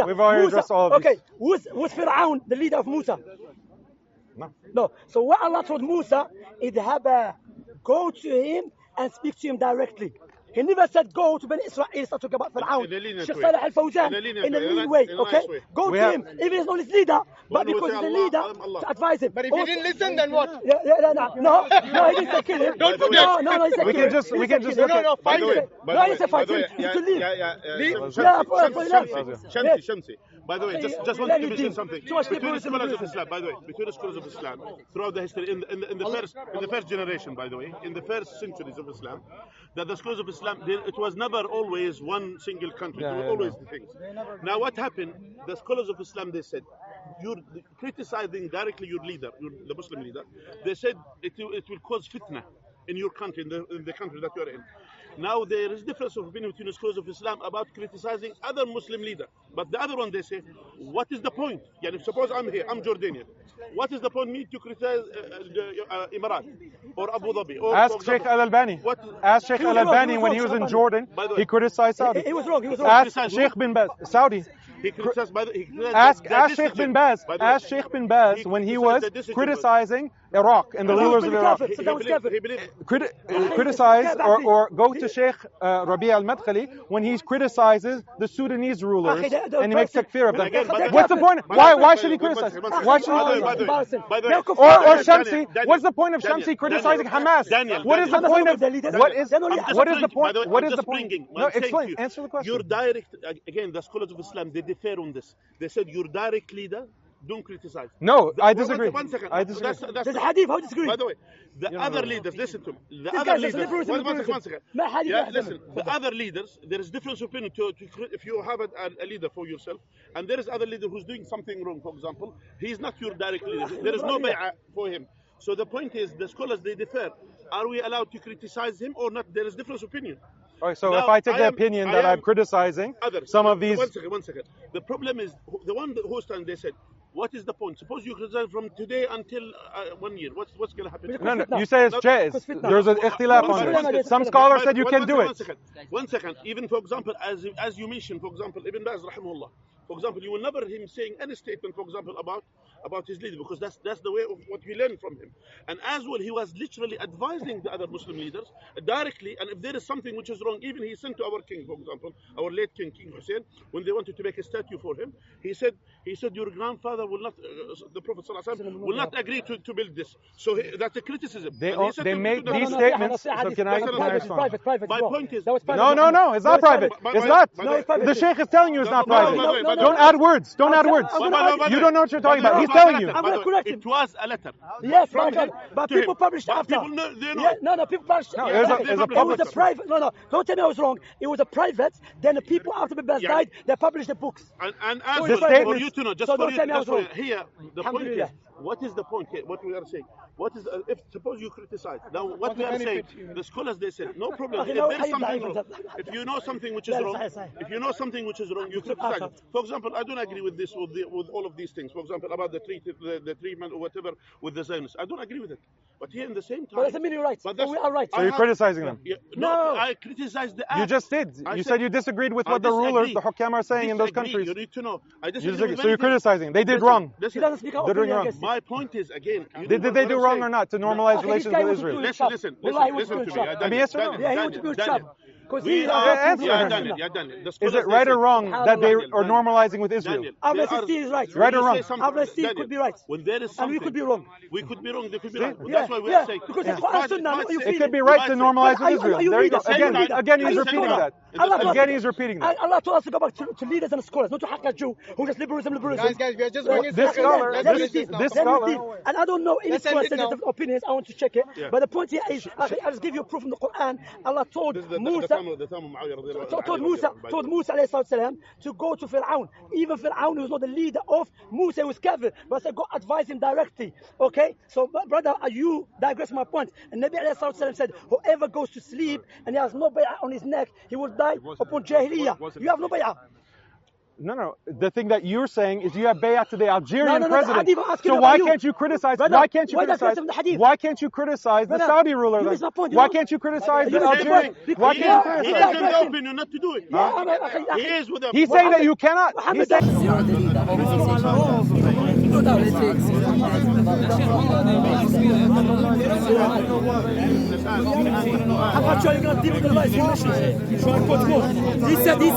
we've already addressed all of this. Okay, was Fir'aun the leader of Musa? No. So what Allah told Musa, go to him and speak to him directly. He never said go to Ben Israel, start talking about Fir'aun. Sheikh Salih al-Fawzan, in a lean way, okay? Go to him, even if he's not his leader, but because he's the leader, to advise him. But if he didn't listen, then what? No, he didn't say kill him. Don't forget. No, he said we can just find him. No, he said find him. You should leave. Shamsi. By the way, just want to mention something. Between the scholars of Islam, by the way, throughout the history, in the first generation, by the way, in the first centuries of Islam, that the scholars of Islam, it was never always one single country. There were always the things. Now, what happened? The scholars of Islam, they said, you're criticizing directly your leader, the Muslim leader. They said it will cause fitna in your country, in the country that you're in. Now there is difference of opinion between the scholars of Islam about criticizing other Muslim leader. But the other one, they say, what is the point? Suppose I'm here, I'm Jordanian. What is the point me to criticize Emirat or Abu Dhabi? Ask Sheikh Al-Albani. Ask Sheikh Al-Albani when he was in Jordan, he criticized Saudi. He was wrong. Ask Sheikh bin Baz, Saudi. Ask Sheikh bin Baz. Ask Sheikh bin Baz when he was criticizing Iraq and the rulers of Iraq. Criticize or go to Sheikh Rabi al-Madkhali when he criticizes the Sudanese rulers and he makes takfir of them. What's the point? Why should he criticize? Why should he? Or Shamsi? What's the point of Shamsi criticizing Hamas? What is the point of? What is the point? What is the point? No, explain. Answer the question. Your direct, again, the scholars of Islam, they differ on this. They said your direct leader don't criticize. No, I disagree. One second. I disagree. There's a hadith. How disagree? By the way, the other leaders, listen to me. The This other guy's just leaders. liberalism, One second. ما حد Yeah, يحترم. listen. The other leaders, there is difference of opinion. If you have a leader for yourself, and there is other leader who's doing something wrong, for example, he is not your direct leader. There is no bay'ah for him. So the point is, the scholars, they differ. Are we allowed to criticize him or not? There is difference of opinion. All right, so Now, if I take the opinion that I'm criticizing others. some of these... One second. The problem is, the one who stand, they said, what is the point? Suppose you criticize from today until 1 year. What's going to happen? No, you say it's jaiz. There's an ikhtilaf on it. Some scholars said you can do it. 1 second. Even, for example, as you mentioned, for example, Ibn Baz, rahimahullah. For example, you will never hear him saying any statement, for example, about his leader, because that's the way of what we learn from him. And as well, he was literally advising the other Muslim leaders directly, and if there is something which is wrong, even he sent to our king, for example, our late king, King Hussein, when they wanted to make a statue for him, he said, your grandfather will not, the Prophet ﷺ, will not agree to build this. So that's a criticism. They made these statements. So can I respond? My point is, no, it's not private. It's not. The Shaikh is telling you it's not private. Don't add words. Don't add words. You don't know what you're talking about. He's telling you. It was a letter. Yes, but people published after. No, people published. There's a public. It was a private. No, don't tell me I was wrong. It was a private. Then the people after the best died, they published the books. And as for you to know, just for you, here, the point is, what is the point here? What we are saying? What is if suppose you criticize? Now what we are saying, the scholars they said no problem. If there is something wrong, if you know something which is wrong, you criticize it. For example, I don't agree with this with all of these things. For example, about the treatment or whatever with the Zionists, I don't agree with it. But here in the same time, but doesn't mean you're right. But we are right. So you're criticizing them? No, I criticize the act. You just did. You said you disagreed with what the rulers, the Hukam, are saying in those countries. You need to know. I disagree. So you're criticizing. They did wrong. He doesn't speak out. They're doing wrong. My point is, again, did they do wrong or not to normalize relations with Israel? Listen to me. I mean, yes or no? Yeah, he wants to build shop. Is it right or wrong that they are normalizing with Israel? Amnesty is right. Right or wrong? Amnesty could be right. When there is and we could be wrong. We could be wrong. They could be right. That's why we are saying. Because it's Quran Sunnah. It could be right to normalize with Israel. There you go. Again, he's repeating that. Again, he's repeating that. Allah told us to go back to leaders and scholars, not to Haqiqatjou, who just liberalism. Guys, we are just bringing this scholar. And I don't know any scholars that have opinions. I want to check it. But the point here is, I'll just give you proof from the Quran. Allah told Musa. Told Musa alayhi to go to Fir'aun. Even Fir'aun was not the leader of Musa, he was kafir. But I said, go advise him directly. Okay? So, brother, you digress my point. And Nabi alayhi said, whoever goes to sleep and he has no bay'ah on his neck, he will die upon jahiliyyah. You have no bay'ah. No. The thing that you're saying is you have bay'ah to the Algerian president. So why can't you criticize? Why can't you criticize the Saudi ruler? Why can't you criticize the Algerian? Why can't you criticize? He is in the opinion not to do it. He is with them. He's saying that you cannot. He said, wait.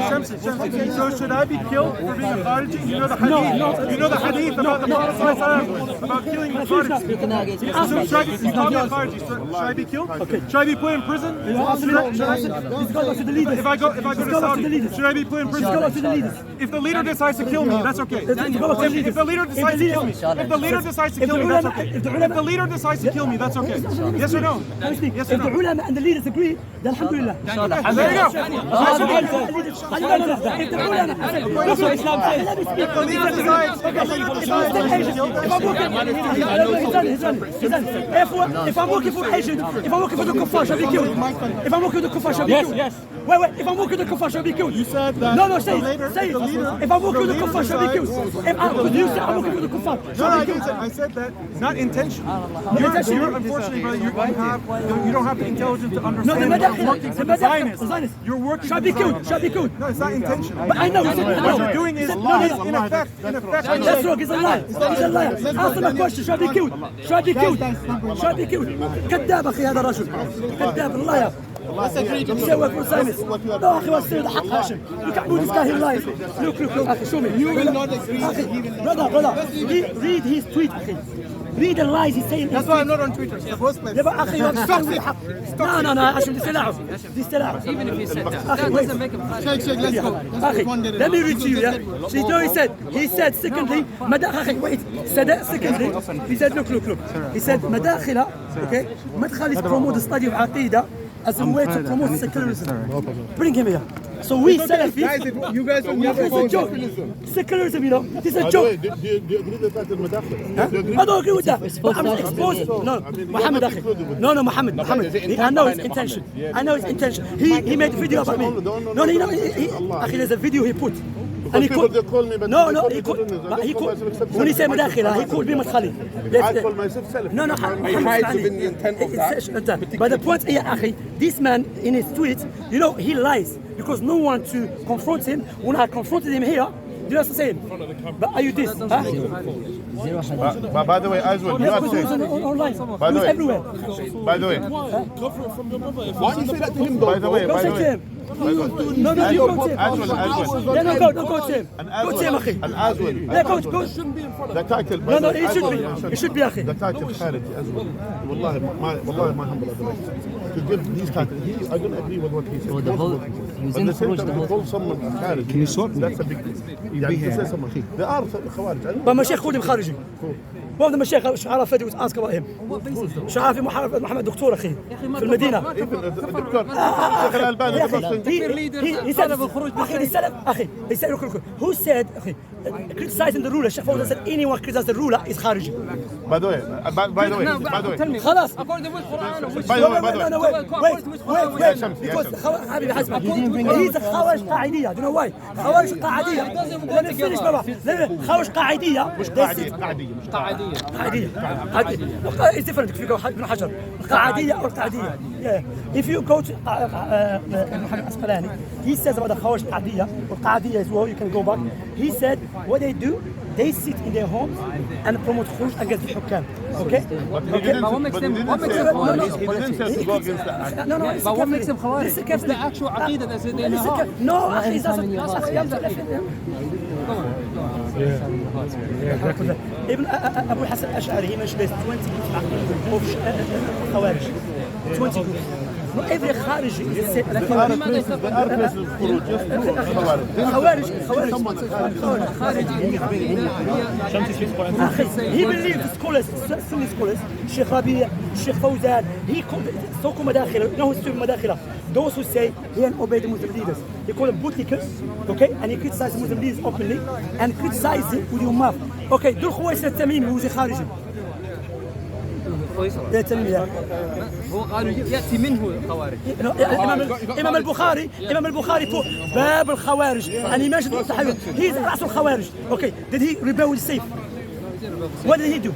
Shamsi, so should I be killed for being a Khariji? You know the hadith. You know the hadith about the Prophet about killing the Khariji. So should I be killed? Okay. Should I be put in prison? If I go to Saudi, should I be put in prison? If the leader decides to kill me, that's okay. If the leader decides to kill me, if the leader decides to kill me, that's okay. If the leader decides to kill me, that's okay. Yes or no? Yes or no? If the ulama and the leaders agree, then alhamdulillah. There you go. If the ulama, that's what Islam says. If the leader decides to kill me, if I'm working for Asian, if I'm working for the kuffar, shall be killed. If I'm working for the kuffar, shall be killed. Yes. Wait. If I'm working for the kuffar, shall be killed. You said that. No, say it. If I'm working for the kuffar, shall be killed. You said I'm working for the kuffar. No, I said that not intentional. You're unfortunately, brother, you don't have the intelligence to understand. The Zionists. You're working. Shall be killed. No, it's not intentional. But I know. What you're doing is in effect. That's wrong. He's a liar. Answer my question. Shall be killed. كذاب أخي هذا الرجل. كذاب liar. Let's agree to Say what for Zionist. No, أخي what's the حق هاشم. Look at this guy, he lies. Look, أخي show me. You will not agree. Brother, read his tweet, أخي. Read the lies he's saying. That's why I'm not on Twitter. It's the first place. يا أخي no عشان دي استلاعب. Even if he said that doesn't make him Shaikh, let's go. أخي, let me read to you. He said secondly wait. Secondly he said look. He said مداخله okay مدخل is promote the study of عقيدة as a way to promote secularism. Bring him here. So we Salafis, You guys will never it's a vote joke. Secularism, you know, this is a joke. Do you agree with that المداخلة? I don't agree with that. But I'm exposing. No, Muhammad أخي. No, Muhammad. I know his intention. He made a video about me. No, أخي, there's a video he put. And he called, they call me, but he called, when he said مداخلة, he called me مدخلي. I call myself Salafi. No, but the point here, أخي, this man in his tweet, you know, he lies because no one to confront him. When I confronted him here, you know what I'm saying? But are you this? Huh? But by the way, as well, you are saying. Online. By the way, everywhere. By the way, why do you say that to him? By the way, Don't say to him. No, you go to him. As well. Yeah, don't go to him. Go to him, أخي. And as well. Yeah, go. The title. No, it should be أخي. The title خارجي as well. والله ما humble otherwise. To give these titles, I don't agree with what he said. But the same time, to call someone خارجي, that's a big deal. يعني to say someone. There are خوارج. But مشايخ خودهم خارجي. One of the Shaikh Sharaf was asked about him. Sharaf Muhammad دكتور أخي في المدينة. He said who said criticizing the ruler? Shaykh Fawzan said anyone criticizes the ruler is khariji. By the way, tell me. خلاص. According to which Quran or which By the way, wait. Because he's a خوارج قاعدية. Do you know why? خوارج قاعدية. Let me finish بابا. خوارج قاعدية. مش قاعدية. It's different if you go ابن حجر. قاعدية or قاعدية. Yeah. If you go to Muhammad Asqalani, he says about the خوارج قاعدية or قاعدية as well. You can go back. He said what they do, they sit in their homes and promote khuruj against the hukam. Okay? But what makes them khawarij? He didn't say to go against that. No. But what makes them khawarij? It's the actual aqidah that's in their heart. No, he doesn't. Ibn Abu Hassan Ash'ari, he mentioned there's 20 of Khawarij. 20 groups. Not every Khariji is said. He believes scholars, Sunni scholars, Sheikh Rabi', Sheikh Fawzan, he called so-called Madakhila, no, he's doing Madakhila. Those who say he and obey the Muslim leaders. He call them bootlickers, okay? And he criticizes Muslim leaders openly and criticizes them with your mouth. Okay, دول خويسر التميمي who's a Khariji. هو قالوا يأتي منه الخوارج. إمام البخاري فوق باب الخوارج. And he mentioned التحيّر. He is رأس الخوارج. Okay, did he rebel with safe? What did he do?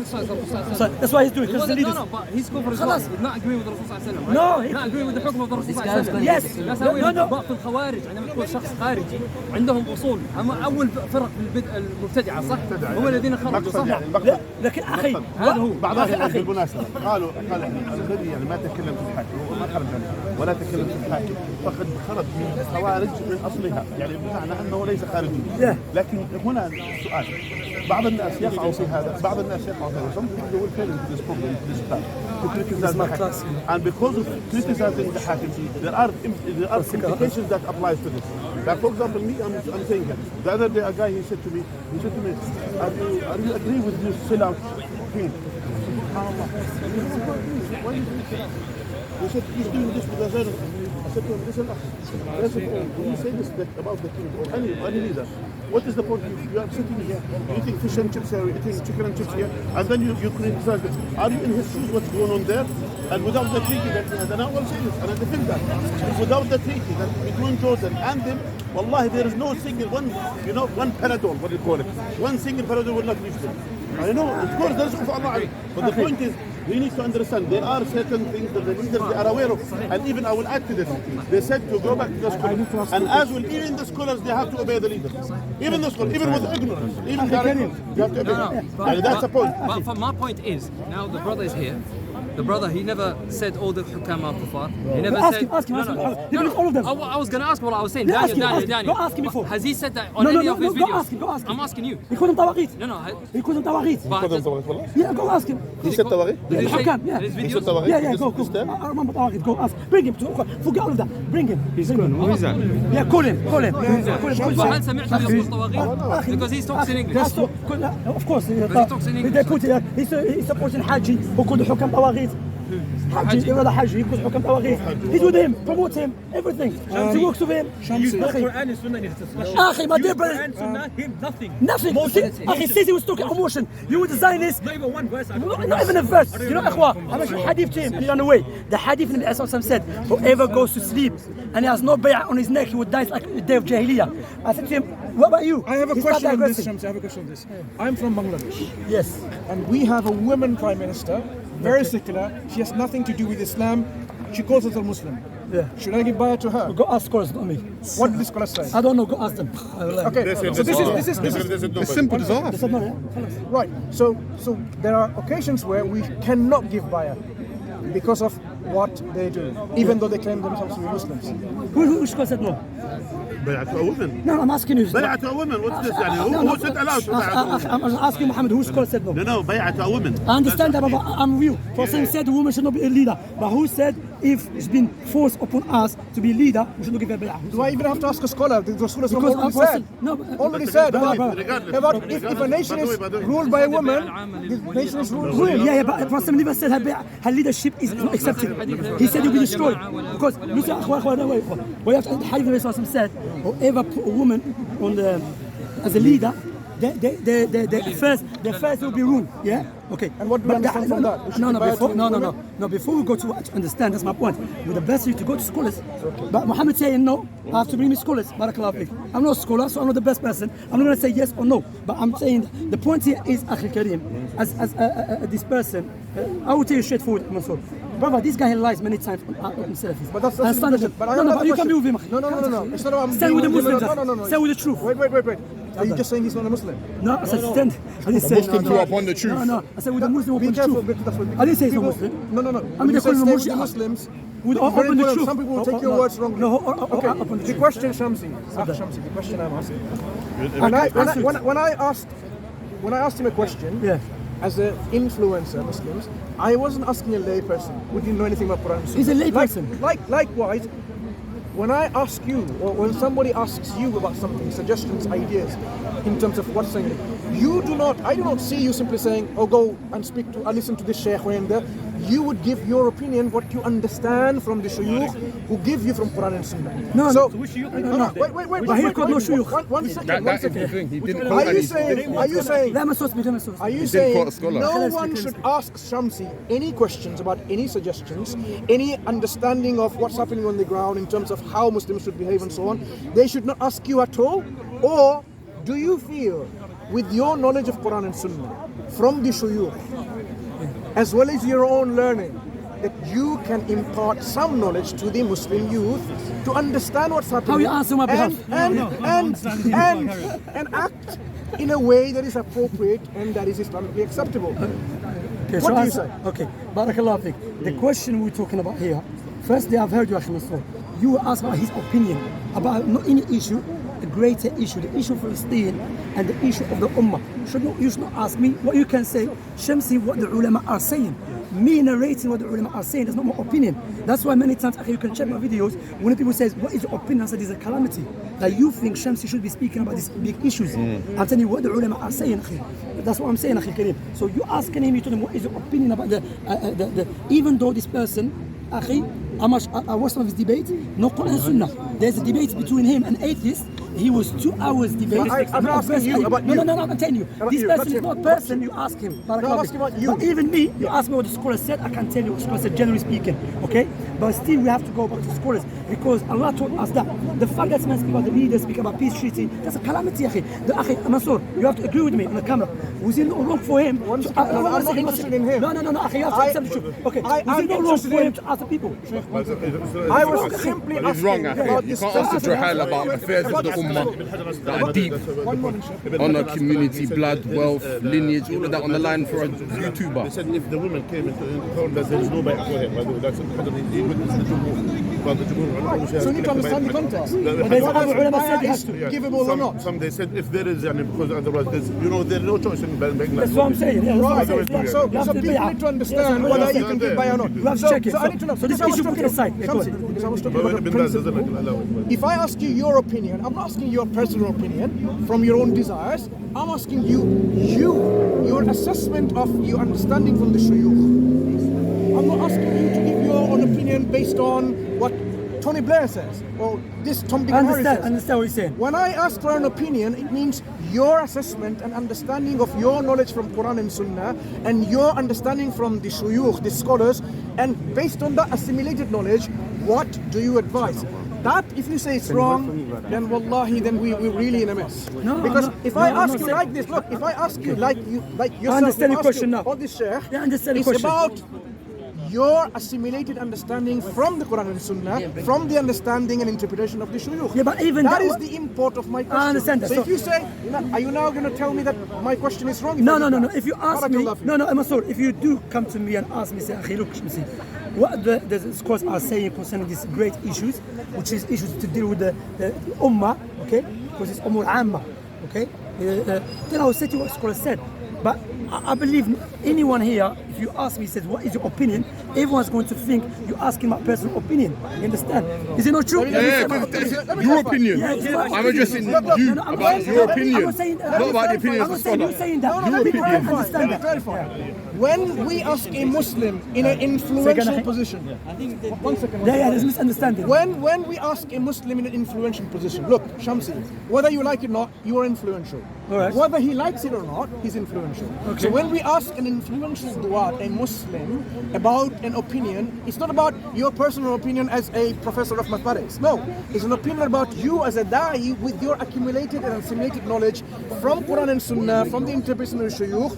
So that's why he's doing because the leaders. No, but he's going for his rights. He's not agreeing with the Rasul صلى الله عليه وسلم, right? No, not agreeing with the حكم of the Rasul صلى الله عليه وسلم. Yes. No. ضغط الخوارج عندما تكون شخص خارجي عندهم أصول. هم أول فرق في البدء المبتدعة صح؟ هم الذين خرجوا صح؟ لكن أخي هذا هو بعض الناس بالمناسبة قال الذي يعني ما تكلم في الحاكم وما خرج عنه ولا تكلم في الحاكم فقد خرج من الخوارج من أصلها يعني بمعنى أنه ليس خارجي. لكن هنا سؤال بعض الناس يقعوا في هذا بعض الناس يقعوا في هذا some people will fail in this problem this time to criticize the hakim and because of criticizing the hakim there are implications that applies to this like for example me I'm saying that the other day a guy he said to me are you agree with this sellout thing he said he's doing this with a zero I said to him listen first of all when you say this about the king or any leader what is the point? You are sitting here, eating fish and chips here, eating chicken and chips here, and then you criticize it. Are you in his shoes? What's going on there? And without the treaty that he has, and I will say this, and I defend that. Without the treaty that between Jordan and them, wallahi, there is no single one, one paradol, what do you call it? One single paradol will not reach them. I know, of course, that's for Allah. But the point is, we need to understand there are certain things that the leaders they are aware of, and even I will add to this. They said to go back to the scholars, and as well, even the scholars they have to obey the leaders. Even the scholars, even with ignorance, even their ignorance, you have to obey. And that's the point. But my point is, now the brother is here. The brother, he never said all the hukam are kuffar. He never Ask said. him, ask him. No. All of them. I was going to ask what I was saying. Yeah, ask him, Daniel. go ask him before. Has he said that on any of his videos? Go ask him, go ask him. I'm asking you. يكونوا طواغيت. No. يكونوا طواغيت. But Yeah, go ask him. He said Tawari? did he say الحكام, yeah. his He said videos? Tawari? Yeah, go. I remember طواغيت. Go ask. Bring him. Forget all of that. Bring him. He's good. Who is that? Yeah, call him. وهل سمعته يقول طواغيت؟ Because he's talks in English. Of course. He talks in English. They put he's supporting Haji وكل حكام طواغيت. Haji, هذا Haji يقول حكام طواغيت. He's with him, promote him, everything. He works with him. أخي, my dear brother. Nothing. أخي, Sisi was talking emotion. You would design this. Not even one verse. Not even a verse. You know, أخوة, how much hadith to him and he ran away. The hadith in the Prophet said, whoever goes to sleep and he has no bay'ah on his neck, he would die like the day of Jahiliyyah. I said to him, what about you? I have a question on this, Shamsi. I have a question on this. I'm from Bangladesh. Yes. And we have a woman prime minister, very secular. She has nothing to do with Islam. She calls herself a Muslim. Yeah. Should I give bayah to her? Go ask scholars, not me. What did the scholars say? I don't know, go ask them. Okay, so this is simple. right. So there are occasions where we cannot give bayah because of what they do, even though they claim themselves to be Muslims. Who scholar said no? بيعة a woman. No, I'm asking you. بيعة a woman. What's this? Who said allowed? I'm asking Muhammad, who scholar said no? No, بيعة a woman. I understand that, but I'm with you. For saying said the woman should not be a leader. But who said if it's been forced upon us to be a leader, we should not give her bay'ah? Do I even have to ask a scholar? The scholars Because already said. Already said about if a nation is ruled by a woman, the nation is ruled. Yeah, but Prophet never said her leadership is not accepted. He said it will be destroyed. Because listen, we have to hadith of said, whoever put a woman on as a leader, the first will be ruined. Yeah. Okay. And what do we understand from that? No. Before we go to understand, that's my point. With the best you to go to scholars. But Muhammad saying no, I have to bring me scholars. Barakallahu fiqh. I'm not a scholar, so I'm not the best person. I'm not going to say yes or no. But I'm saying the point here is Akhi Kareem, as this person, I will tell you straightforward, Mansur. Brother, this guy lies many times on Salafis. But that's but you can be with him. No. It's not about stand with the Muslims. No. Stand with the truth. Wait. Are you just saying he's not a Muslim? No, I said stand. I didn't say Muslim grew up on the truth. No. I said with the Muslim Be upon the careful. truth. I didn't say he's not Muslim. No. I mean, you say stay with the Muslim. Muslims. Open the truth. Some people will take your words wrongly. No, okay. The question, Shamsi, the question I'm asking. When I asked him a question, yeah. As an influencer, Muslims, I wasn't asking a lay person who didn't know anything about Quran. He's a lay person. Likewise, when I ask you, or when somebody asks you about something, suggestions, ideas, in terms of what's saying, I do not see you simply saying, oh, go and listen to this Shaikh and there. You would give your opinion, what you understand from the shuyukh who give you from Quran and Sunnah. Wait. But he called no shuyukh. One second. He didn't Are you saying no one should ask Shamsi any questions about any suggestions, any understanding of what's happening on the ground in terms of how Muslims should behave and so on? They should not ask you at all? Or do you feel, with your knowledge of Quran and Sunnah, from the shuyukh, as well as your own learning, that you can impart some knowledge to the Muslim youth to understand what's happening? How you answer my behalf? And act in a way that is appropriate and that is Islamically acceptable. Okay, what do you say? Okay, Barakallahu fiqh. The question we're talking about here, firstly, I've heard you, Akhi Mansur. You were asked about his opinion about not any issue, a greater issue, the issue of Palestine and the issue of the Ummah. You should not ask me what you can say. Shamsi, what the ulama are saying. Me narrating what the ulama are saying is not my opinion. That's why many times, you can check my videos, when people say, what is your opinion? I said, it's a calamity. That you think Shamsi should be speaking about these big issues. I'm telling you what the ulama are saying. That's what I'm saying, Akhi Kareem. So you asking him, you tell him, what is your opinion about the even though this person, Akhi, I watched some of his debates, no Quran and Sunnah. There's a debate between him and atheists. He was 2 hours debating. I'm not asking you about you. No, I'm telling you. This person is not a person, you ask him. No, I'm asking about you. But even me, you ask me what the scholar said, I can tell you what the scholar said, generally speaking. Okay? But still, we have to go back to scholars because Allah told us that the fact that men speak about the leaders, speak about peace treaty, that's a calamity, Akhi. Mansur, you have to agree with me on the camera. Was it not wrong for him? I'm not interested in him. No, Akhi, you have to accept the truth. Okay. Was it not wrong for him to ask the people? I was simply asking about this. You can't ask the Juhal about affairs of the ummah that are deep. Honor, community, blood, wealth, lineage, all of that on the line for a YouTuber. They said if the women came into told that there is no bay'ah for him, by the way, that's he witnessed the Jumhur. But the Jumhur, so you need to understand the context. Give him all or not. Some they said if there is, because otherwise there's, there's no choice in begging. That's what I'm saying. Yeah, right. So people need to understand whether you can give bay'ah or not. You have to check it. So I need to know. So this issue put aside. Because I was talking about the principle. If I ask you your opinion, I'm not asking your personal opinion from your own desires. I'm asking you, your assessment of your understanding from the shuyukh. I'm not asking you to give your own opinion based on what Tony Blair says or this Tom Dick and Harry says. Understand what you're saying. When I ask for an opinion, it means your assessment and understanding of your knowledge from Quran and Sunnah and your understanding from the shuyukh, the scholars, and based on that assimilated knowledge, what do you advise? That, if you say it's wrong, then wallahi, then we're really in a mess. No, because if I ask you like this, look, if I ask you like yourself, I understand your question now. Or this Shaykh, it's about your assimilated understanding from the Quran and Sunnah, from the understanding and interpretation of the shuyukh. Yeah, but even that is the import of my question. I understand that. So if you say, are you now going to tell me that my question is wrong? No. If you ask me, Mansur, if you do come to me and ask me, say, Akhi, look, Shamsi, what the scholars are saying concerning these great issues, which is issues to deal with the ummah, okay, because it's umur amma, okay, then I will say to you what scholars said. But I believe anyone here, if you ask me, says, what is your opinion? Everyone's going to think you're asking my personal opinion. You understand? Is it not true? Yeah, your opinion. I'm addressing you about your opinion, not about the opinion of the scholar. You're saying that. Let me clarify. When we ask a Muslim in an influential position, 1 second. Yeah, there's misunderstanding. When we ask a Muslim in an influential position, look, Shamsi, whether you like it or not, you are influential. Right. Whether he likes it or not, he's influential. Okay. So when we ask an influential duat, a Muslim, about an opinion, it's not about your personal opinion as a professor of mathematics. No, it's an opinion about you as a da'i with your accumulated and assimilated knowledge from Quran and Sunnah, from the interpretation of the shuyukh.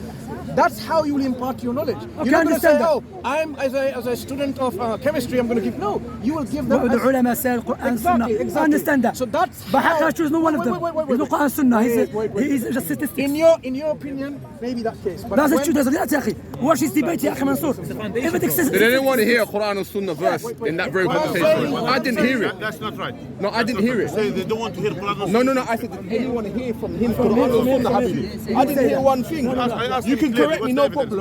That's how you will impart your knowledge. Okay, You're not going to say, that. I'm as a student of chemistry, I'm going to give. No, you will give them. The ulama say Quran Sunnah. Exactly. I understand that. So that's. But Haqiqatjou is not one of them. He's not Quran Sunnah. He's just statistics. In your opinion, maybe that case. But that's true. That's it. Watch his debate, ya Akhi Mansur. They didn't want to hear a Quran and Sunnah verse in that very conversation. I didn't hear it. That's not right. No, I didn't hear it. Say they don't want to hear Quran and Sunnah. No. I said, did anyone hear from him Quran and Sunnah, Habibi? I didn't hear one thing. You can correct me, no problem.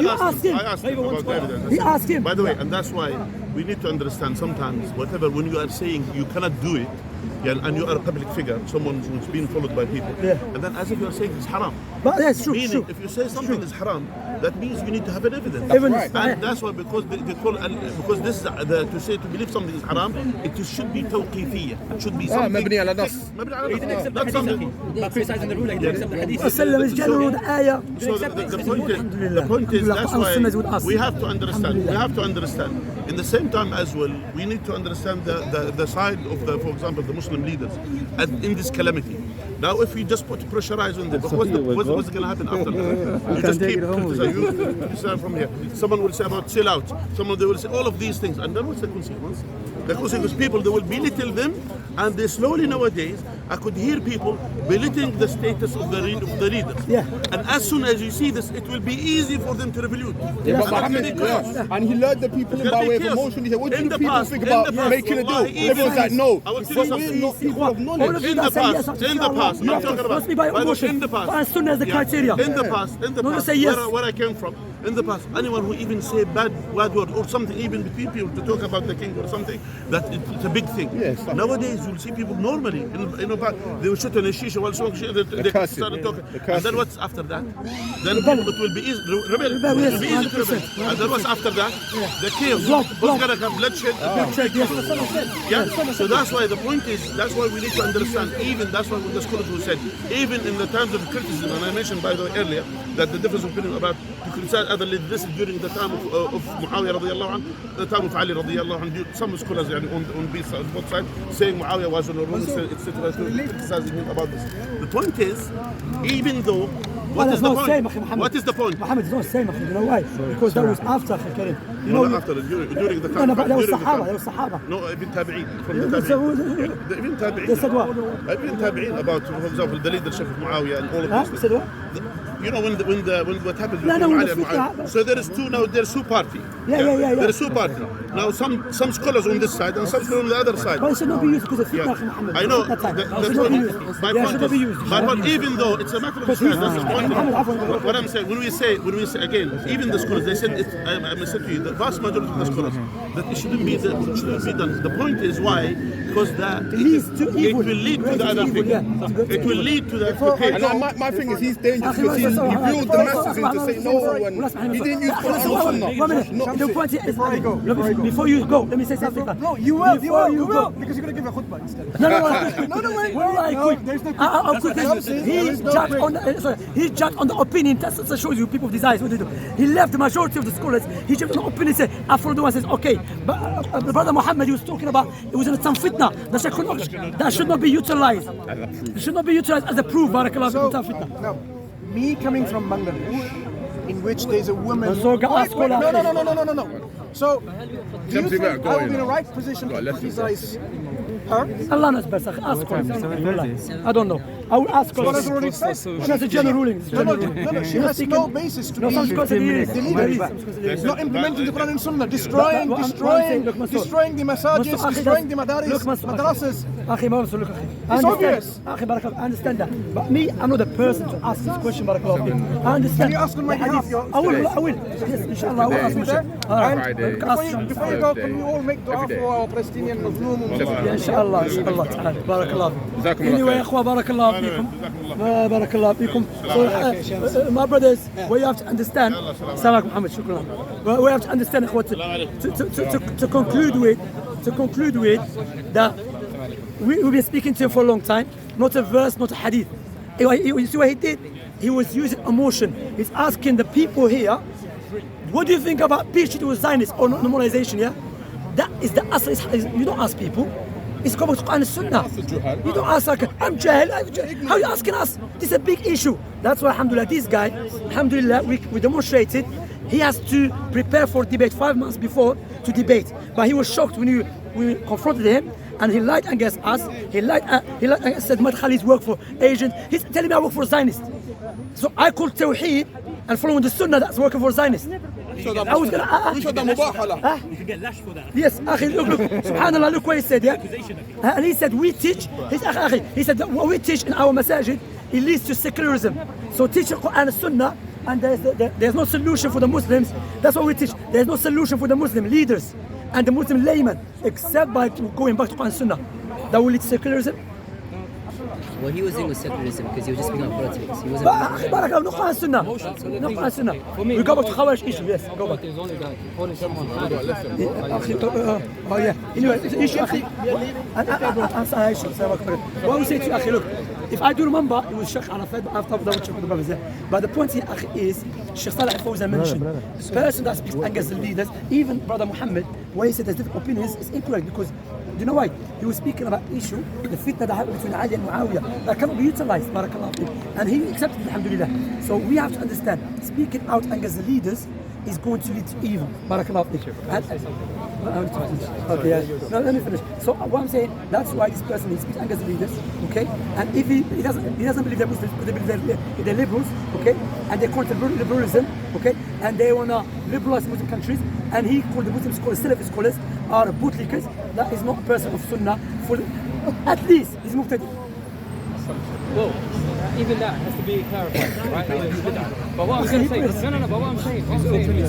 You asked him. I asked him about the evidence. He asked him. By the way, and that's why we need to understand sometimes, whatever, when you are saying you cannot do it, and you are a public figure, someone who's been followed by people, and then as if you are saying it's haram. But that's true. Meaning, if you say something is haram, that means you need to have an evidence. Right. And that's why, because they call, because this is to believe something is haram, it should be tawqifiyya. It should be something. مبني على نص. مبني على نص. That's something. Not criticizing the ruling, they accept the hadith. So the point is that's why we have to understand. We have to understand. In the same time as well, we need to understand the side of for example, the Muslim leaders in this calamity. Now, if we just pressurize on them, what's going to happen after that? You just keep criticizing from here. Someone will say about sellout. Someone they will say all of these things, and then what's the consequence? The consequence, people, they will belittle them, and they slowly nowadays, I could hear people belittling the status of the leaders. Yeah. And as soon as you see this, it will be easy for them to revolute. Yeah, but Muhammad, and he lured the people in by way of emotion. He said, what do you people think about making a deal? Everyone's like, no. I will tell you something. Not people of knowledge. In the past, I'm talking about. In the past, where I came from, in the past, anyone who even say bad word or something, even between people to talk about the king or something, that it's a big thing. Yes. Nowadays, you'll see people normally, they will shoot on a shisha while smoking, they start talking. And then what's after that? Then it will be easy. Rebel. It will be easy to rebel. And then what's after that? The chaos. What's going to come? Bloodshed. Yeah. So that's why the point is, that's why we need to understand, even that's why the scholars who said, even in the times of criticism, and I mentioned by the way earlier, that the difference of opinion about to criticize other leaders, this is during the time of Muawiyah radiallahu anhu, the time of Ali radiallahu anhu. Some scholars on both sides saying Muawiyah was on the wrong, etc., criticizing him about this. The point is, even though What is the not same, point? What is the point? Muhammad, it's not same, you know why? Because that was after Karim. You know, after during the time. No, but that was Sahaba. No, Ibn Tabi'in from the Tabi'in. The Ibn Tabi'in. They said what? Ibn Tabi'in about, for example, the leadership of Muawiyah and all of this. Said what? You know when what happened with Muawiyah. So there's two parties. Yeah. There's two parties. Now some scholars on this side and some scholars on the other side. But it should not be used because of fitna, Muhammad. I know. My point is, be even though it's a matter of discussion, that's the point. What I'm saying, when we say again, even the scholars, they said, I said to you, the vast majority of the scholars, that it shouldn't be done. The point is why? Because it will lead to the other thing. It will lead to the case. And my thing is, he's dangerous because he revealed the masses into saying no, and he didn't use Quran. 1 minute. The point is, before you go, let me say something. No, you will. Because you're going to give a khutbah instead. No, wait. He judged on the opinion. That shows you people desires. What they do. He left the majority of the scholars. He judged on the opinion. Said, after the one says, okay, but the brother Muhammad, he was talking about it was in some fitna. That should not be utilized. It should not be utilized as a proof. Barakallah. So, now, me coming from Bangladesh, in which there's a woman. No. So, do you think I will be in the right position to criticize her? Allah knows best. Ask her. I don't know. I will ask her. She has a general ruling. No. She has no basis to be the leader. Not implementing the Quran and Sunnah, destroying the masajid, destroying the madrasas. It's obvious. I understand that. But me, I'm not the person to ask this question. I understand. Can you ask on my behalf? I will. Yes, inshallah. I will ask Before you go, can we all make dua for our Palestinian Muslim? Inshallah. Barakallah. Anyway, ikhwa, barakallah fikum. Barakallah fikum. My brothers, what you have to understand, Samak Muhammad, shukran. We have to understand to conclude with that we've been speaking to him for a long time, not a verse, not a hadith. You see what he did? He was using emotion. He's asking the people here, what do you think about peace treaty with Zionists or normalization? Yeah, that is the answer. You don't ask people. It's about Quran and Sunnah. You don't ask like, I'm Jahil. How are you asking us? This is a big issue. That's why, alhamdulillah, this guy, alhamdulillah, we demonstrated. He has to prepare for debate 5 months before to debate. But he was shocked when we confronted him. And he lied against us. He lied and said Madkhali's work for Asians. He's telling me I work for Zionists. So I called Tawheed and following the Sunnah that's working for Zionists. I was gonna. You can get lashed for that. Yes, look, subhanallah, look what he said, yeah? And he said, we teach, he said that what we teach in our masajid, it leads to secularism. So teach the Quran and Sunnah, and there's no solution for the Muslims. That's what we teach. There's no solution for the Muslim leaders and the Muslim layman, except by going back to Quran and Sunnah. That will lead to secularism. What he was doing was secularism because he was just speaking about politics. He wasn't. No Quran and Sunnah. No Quran and Sunnah. We go back to Khawarij issue. Yes, go back. Oh yeah. Anyway, the issue, Akhi. What we say to you, Akhi, look. If I do remember, it was Shaikh Arafat, but after double check with the brothers there. But the point here, Akhi, is Shaykh Salih Fawzan mentioned the person that speaks against the leaders, even Brother Muhammad, when he said there's different opinions, is incorrect because you know why? He was speaking about issue, the fitna that happened between Ali and Muawiyah, that cannot be utilized, barakallah fiqh. And he accepted it, alhamdulillah. So we have to understand, speaking out against the leaders is going to lead to evil, barakallah fiqh. Okay, no, let me finish. So what I'm saying, that's why this person, he speaks against the leaders, okay? And if he doesn't believe they're Muslims, they believe they're liberals, okay? And they call it liberalism, okay? And they want to liberalize Muslim countries, and he called the Muslim scholars, Salafi scholars, are bootlickers. That is not a person of Sunnah. At least he's muqtadi. Well, even that has to be clarified, right? But what I'm going to say, but what I'm saying,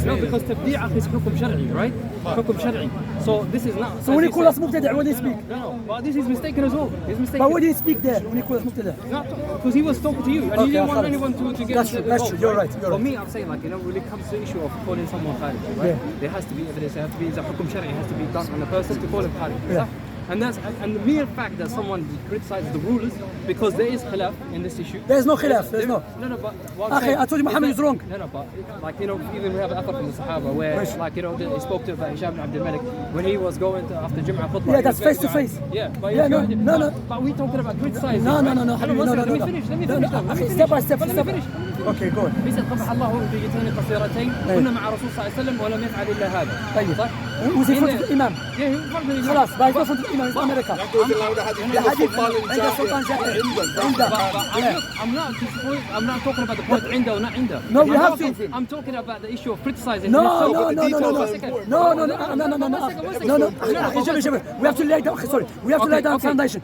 no, because tabdi'ah is hukum shar'i, right? Hukum shar'i. So this is not. So when he call us muqtadi, what do you speak? No, but this is mistaken as well. He's mistaken. But what do you speak there when he call us muqtadi? No, because he was talking to you, and he didn't want anyone to get. That's true. You're right. For me, I'm saying, like, when it comes to the issue of calling someone kharij, right? There has to be evidence. There has to be the hukum shar'i has to be done on the person to call him kharij. Yeah. And the mere fact that someone criticizes the rulers because there is khilaf in this issue. There's no khilaf. There's no. No, but I told you Muhammad is wrong. No, but like even we have an author from the Sahaba where like they spoke to about Hisham ibn Abdul Malik when he was going to after Jum'ah khutbah. Yeah, that's face to face. Yeah, but no. But we talking about criticizing. No. Let me finish. Step by step. Let me finish. اوكي جول. بيسأل قبح الله بيتين قصيرتين كنا مع الرسول صلى الله عليه وسلم ولم يفعل الا هذا. طيب صح؟ وزي فرصة الإمام. خلاص باي فرصة الإمام في أمريكا. الحديث عند السلطان جاهل. I'm not talking about the point عنده or not عنده. No, we have to. I'm talking about the issue of criticizing. No. We have to lay down. Sorry, we have to lay down foundation.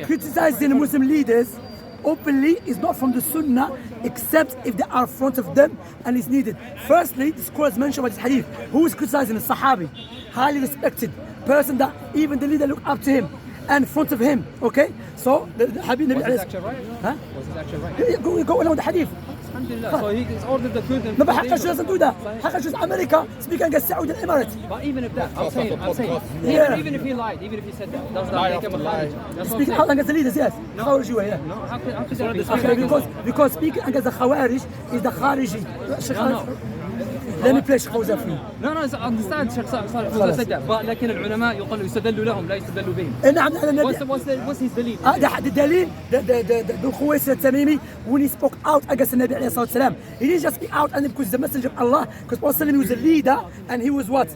Criticizing Muslim leaders openly is not from the Sunnah, except if they are in front of them and is needed. Firstly, the scholars mention about this hadith. Who is criticizing? The Sahabi, highly respected person that even the leader look up to him and in front of him. Okay, so the Habib Nabi. Was his action right? Huh? Was his action right? Go along the hadith. Alhamdulillah. So he ordered the good. No, but Haqiqatjou doesn't do that. Haqiqatjou is America speaking against Saudi Emirates. But even if that, I'm saying, even if he lied, even if he said that, does that make him a Khawarij? Speaking out against the leaders, yes. Khawarij, yeah. No, how could that be? Because speaking against the Khawarij is the Khariji. No. Let me play Shaikh for you. No, I understand Shaikh Salih said that. But لكن العلماء يقولوا يستدل لهم لا يستدل بهم. نعم. What's his دليل? The dalil, the Khuwaisir al-Tamimi, when he spoke out against the Nabi alayhi salam, he didn't just speak out and because he's the messenger of Allah, because Prophet was a leader and he was what?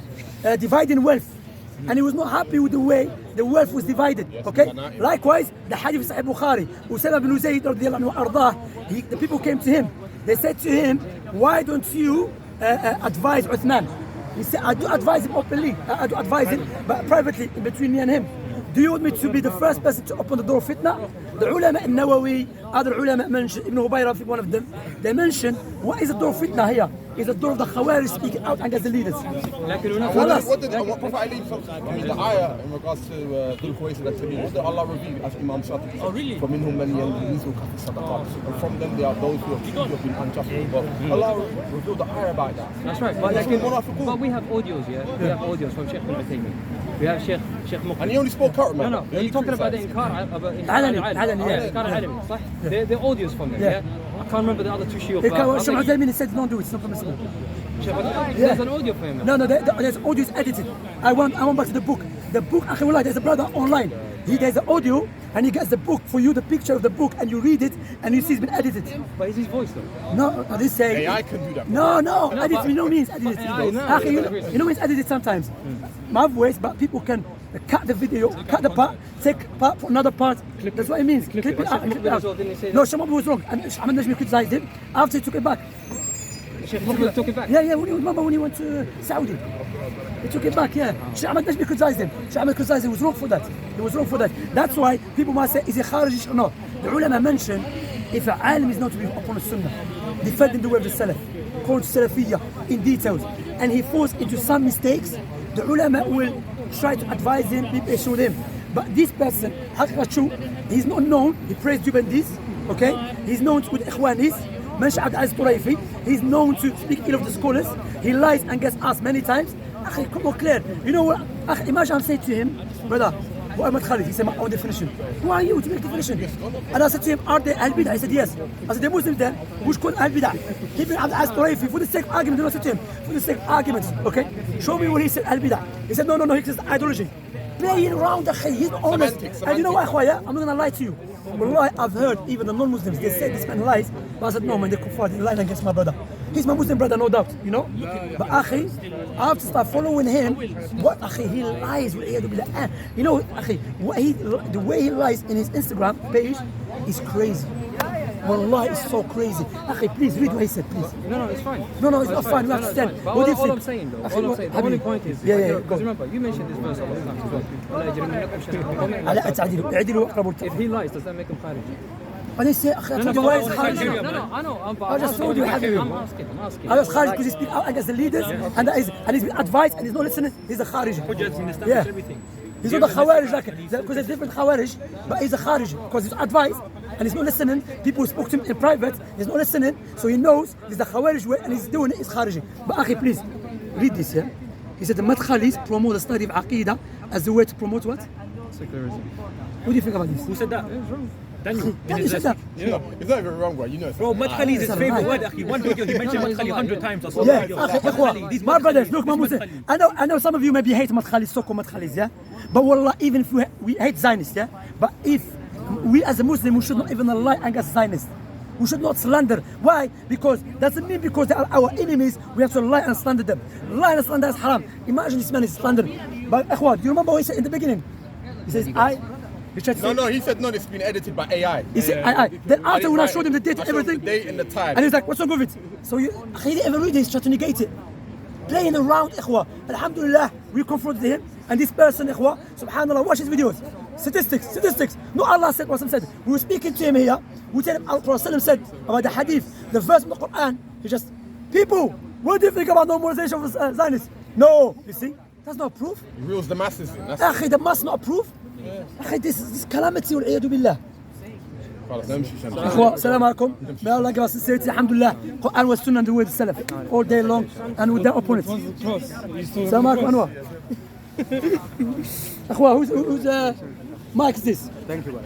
Dividing wealth. And he was not happy with the way the wealth was divided. Okay? Likewise, the hadith of Sahih Bukhari, Usama bin Zayd radiyallahu anhu ardah, the people came to him. They said to him, why don't you advise Uthman? He said, I do advise him openly. I do advise him, but privately, in between me and him. Do you want me to be the first person to open the door of fitna? The ulama al-Nawawi, other ulama mentioned, Ibn Hubayra, one of them, they mentioned, what is the door of fitna here? Is the door of the Khawarij speaking out against the leaders. What did Prophet Ali, I mean the ayah in regards to Dhul Khuwaisir al-Tamimi, what did Allah reveal as Imam Shatibi? Oh really? From minhum man yalmizu kafi sadaqat. And from them there are those who have been unjust. But Allah revealed the ayah about that. That's right. But we have audios, yeah? We have audios from Shaykh Ibn Taymiyyah. We have Shaykh Muqbil. And he only spoke out, man. No. You're talking about the Inkar al-Alim, صح? The audios from them, yeah? I can't remember the other two shuyukh. Shaykh Ibn said don't do it, it's not permissible. There's an audio for him. No, there's audio is edited. I want back to the book. The book, there's a brother online. There's an audio and he gets the book for you, the picture of the book, and you read it and you see it's been edited. But is his voice though? No, this say AI can do that. No, edit me no means edit it. You know means edit it sometimes. My voice, but people can cut the video, cut the part, take part for another part. That's what it means. Clip it out. No, Shamsi was wrong. And Ahmed Najmi criticized him after he took it back. Shaykh Muqbil took it back? Yeah, remember when he went to Saudi? He took it back, yeah. Shaykh Ahmed Najmi criticized him. Shaykh Ahmed criticized him. He was wrong for that. He was wrong for that. That's why people might say, is he Khariji or not? The ulama mentioned, if an alim is not to be upon the sunnah, defending the way of the salaf, calling to salafiyya in details, and he falls into some mistakes, the ulama will try to advise him, be patient with him. But this person, Haqiqatjou, he's not known, he prays Jubandis, okay? He's known with Ikhwanis, he's known to speak ill of the scholars. He lies and gets asked many times. Come on, clear. You know what? Imagine I'm saying to him, brother, what am I Khalid? He said, my own definition. Who are you to make definition? And I said to him, are they Al Bidah? He said, yes. I said, the Muslims then, which called Al Bidah. He been asked for the sake of argument. I said to him, for the sake of argument, okay? Show me where he said Al Bidah. He said, no, he says ideology. Playing around, he's honest. And you know what, I'm not going to lie to you. Wallahi, I've heard even the non-Muslims, they say this man lies, but I said, no man, they're kuffar, they're lying against my brother. He's my Muslim brother, no doubt, you know? But akhi, I have to start following him. What akhi, he lies, you know, akhi, the way he lies in his Instagram page is crazy. Wallahi, it's so crazy. Akhi, please read what he said, please. No, it's fine. No, it's not fine, we understand. What do you think? I'm saying though, the only point is, because remember, you mentioned this verse all the time as well. If he lies, does that make him Kharij? I didn't say otherwise Kharij. No, I know. I just told you, I'm asking. I was Kharij because he speaks out against the leaders and he's been advised and he's not listening. He's a Kharij. Yeah. He's not a Khawarij, because there's different Khawarij, but he's a Kharij because he's advised and he's not listening. People spoke to him in private, he's not listening, so he knows he's the Khawarij way and he's doing it, he's Khariji. But akhi, please, read this, yeah? He said the Madkhalis promote the study of Aqidah as a way to promote what? Secularism. What do you think about this? Who said that? Daniel said that. Yeah, it's not even wrong, bro. You know. Bro, Madkhali is his favorite word. One video he mentioned Madkhali 100 times. I saw yeah, video. my brothers, look, I know some of you maybe hate Madkhalis, so-called Madkhalis, yeah? But wallah, even if we hate Zionists, yeah? But if we as a Muslim, we should not even lie against Zionists. We should not slander. Why? Because doesn't mean because they are our enemies, we have to lie and slander them. Lie and slander is haram. Imagine this man is slandering. But Ikhwan, do you remember what he said in the beginning? He says, he said, no, it's been edited by AI. He said, I. Then after when I showed him the date and everything, the date and the time. and he's like, what's wrong with it? So he didn't even read it, he's trying to negate it. Playing around, Ikhwa. Alhamdulillah, we confronted him, and this person, Ikhwa, subhanAllah, watch his videos. Statistics. No, Allah said what said. We were speaking to him here, we tell him Al-Quran said about the hadith, the verse in the Quran, he just, people, what do you think about normalization of Zionists? No, you see, that's not proof. He rules the masses. The mass not proof. This calamity, wal-iyadu billah. Ikhwa, salam alaikum. May Allah give us sincerity, alhamdulillah. Quran was sunnah and the way of the Salaf, all day long, and with their opponents. Salam alaikum, Anwar. Ikhwa, whose mic is this? Thank you.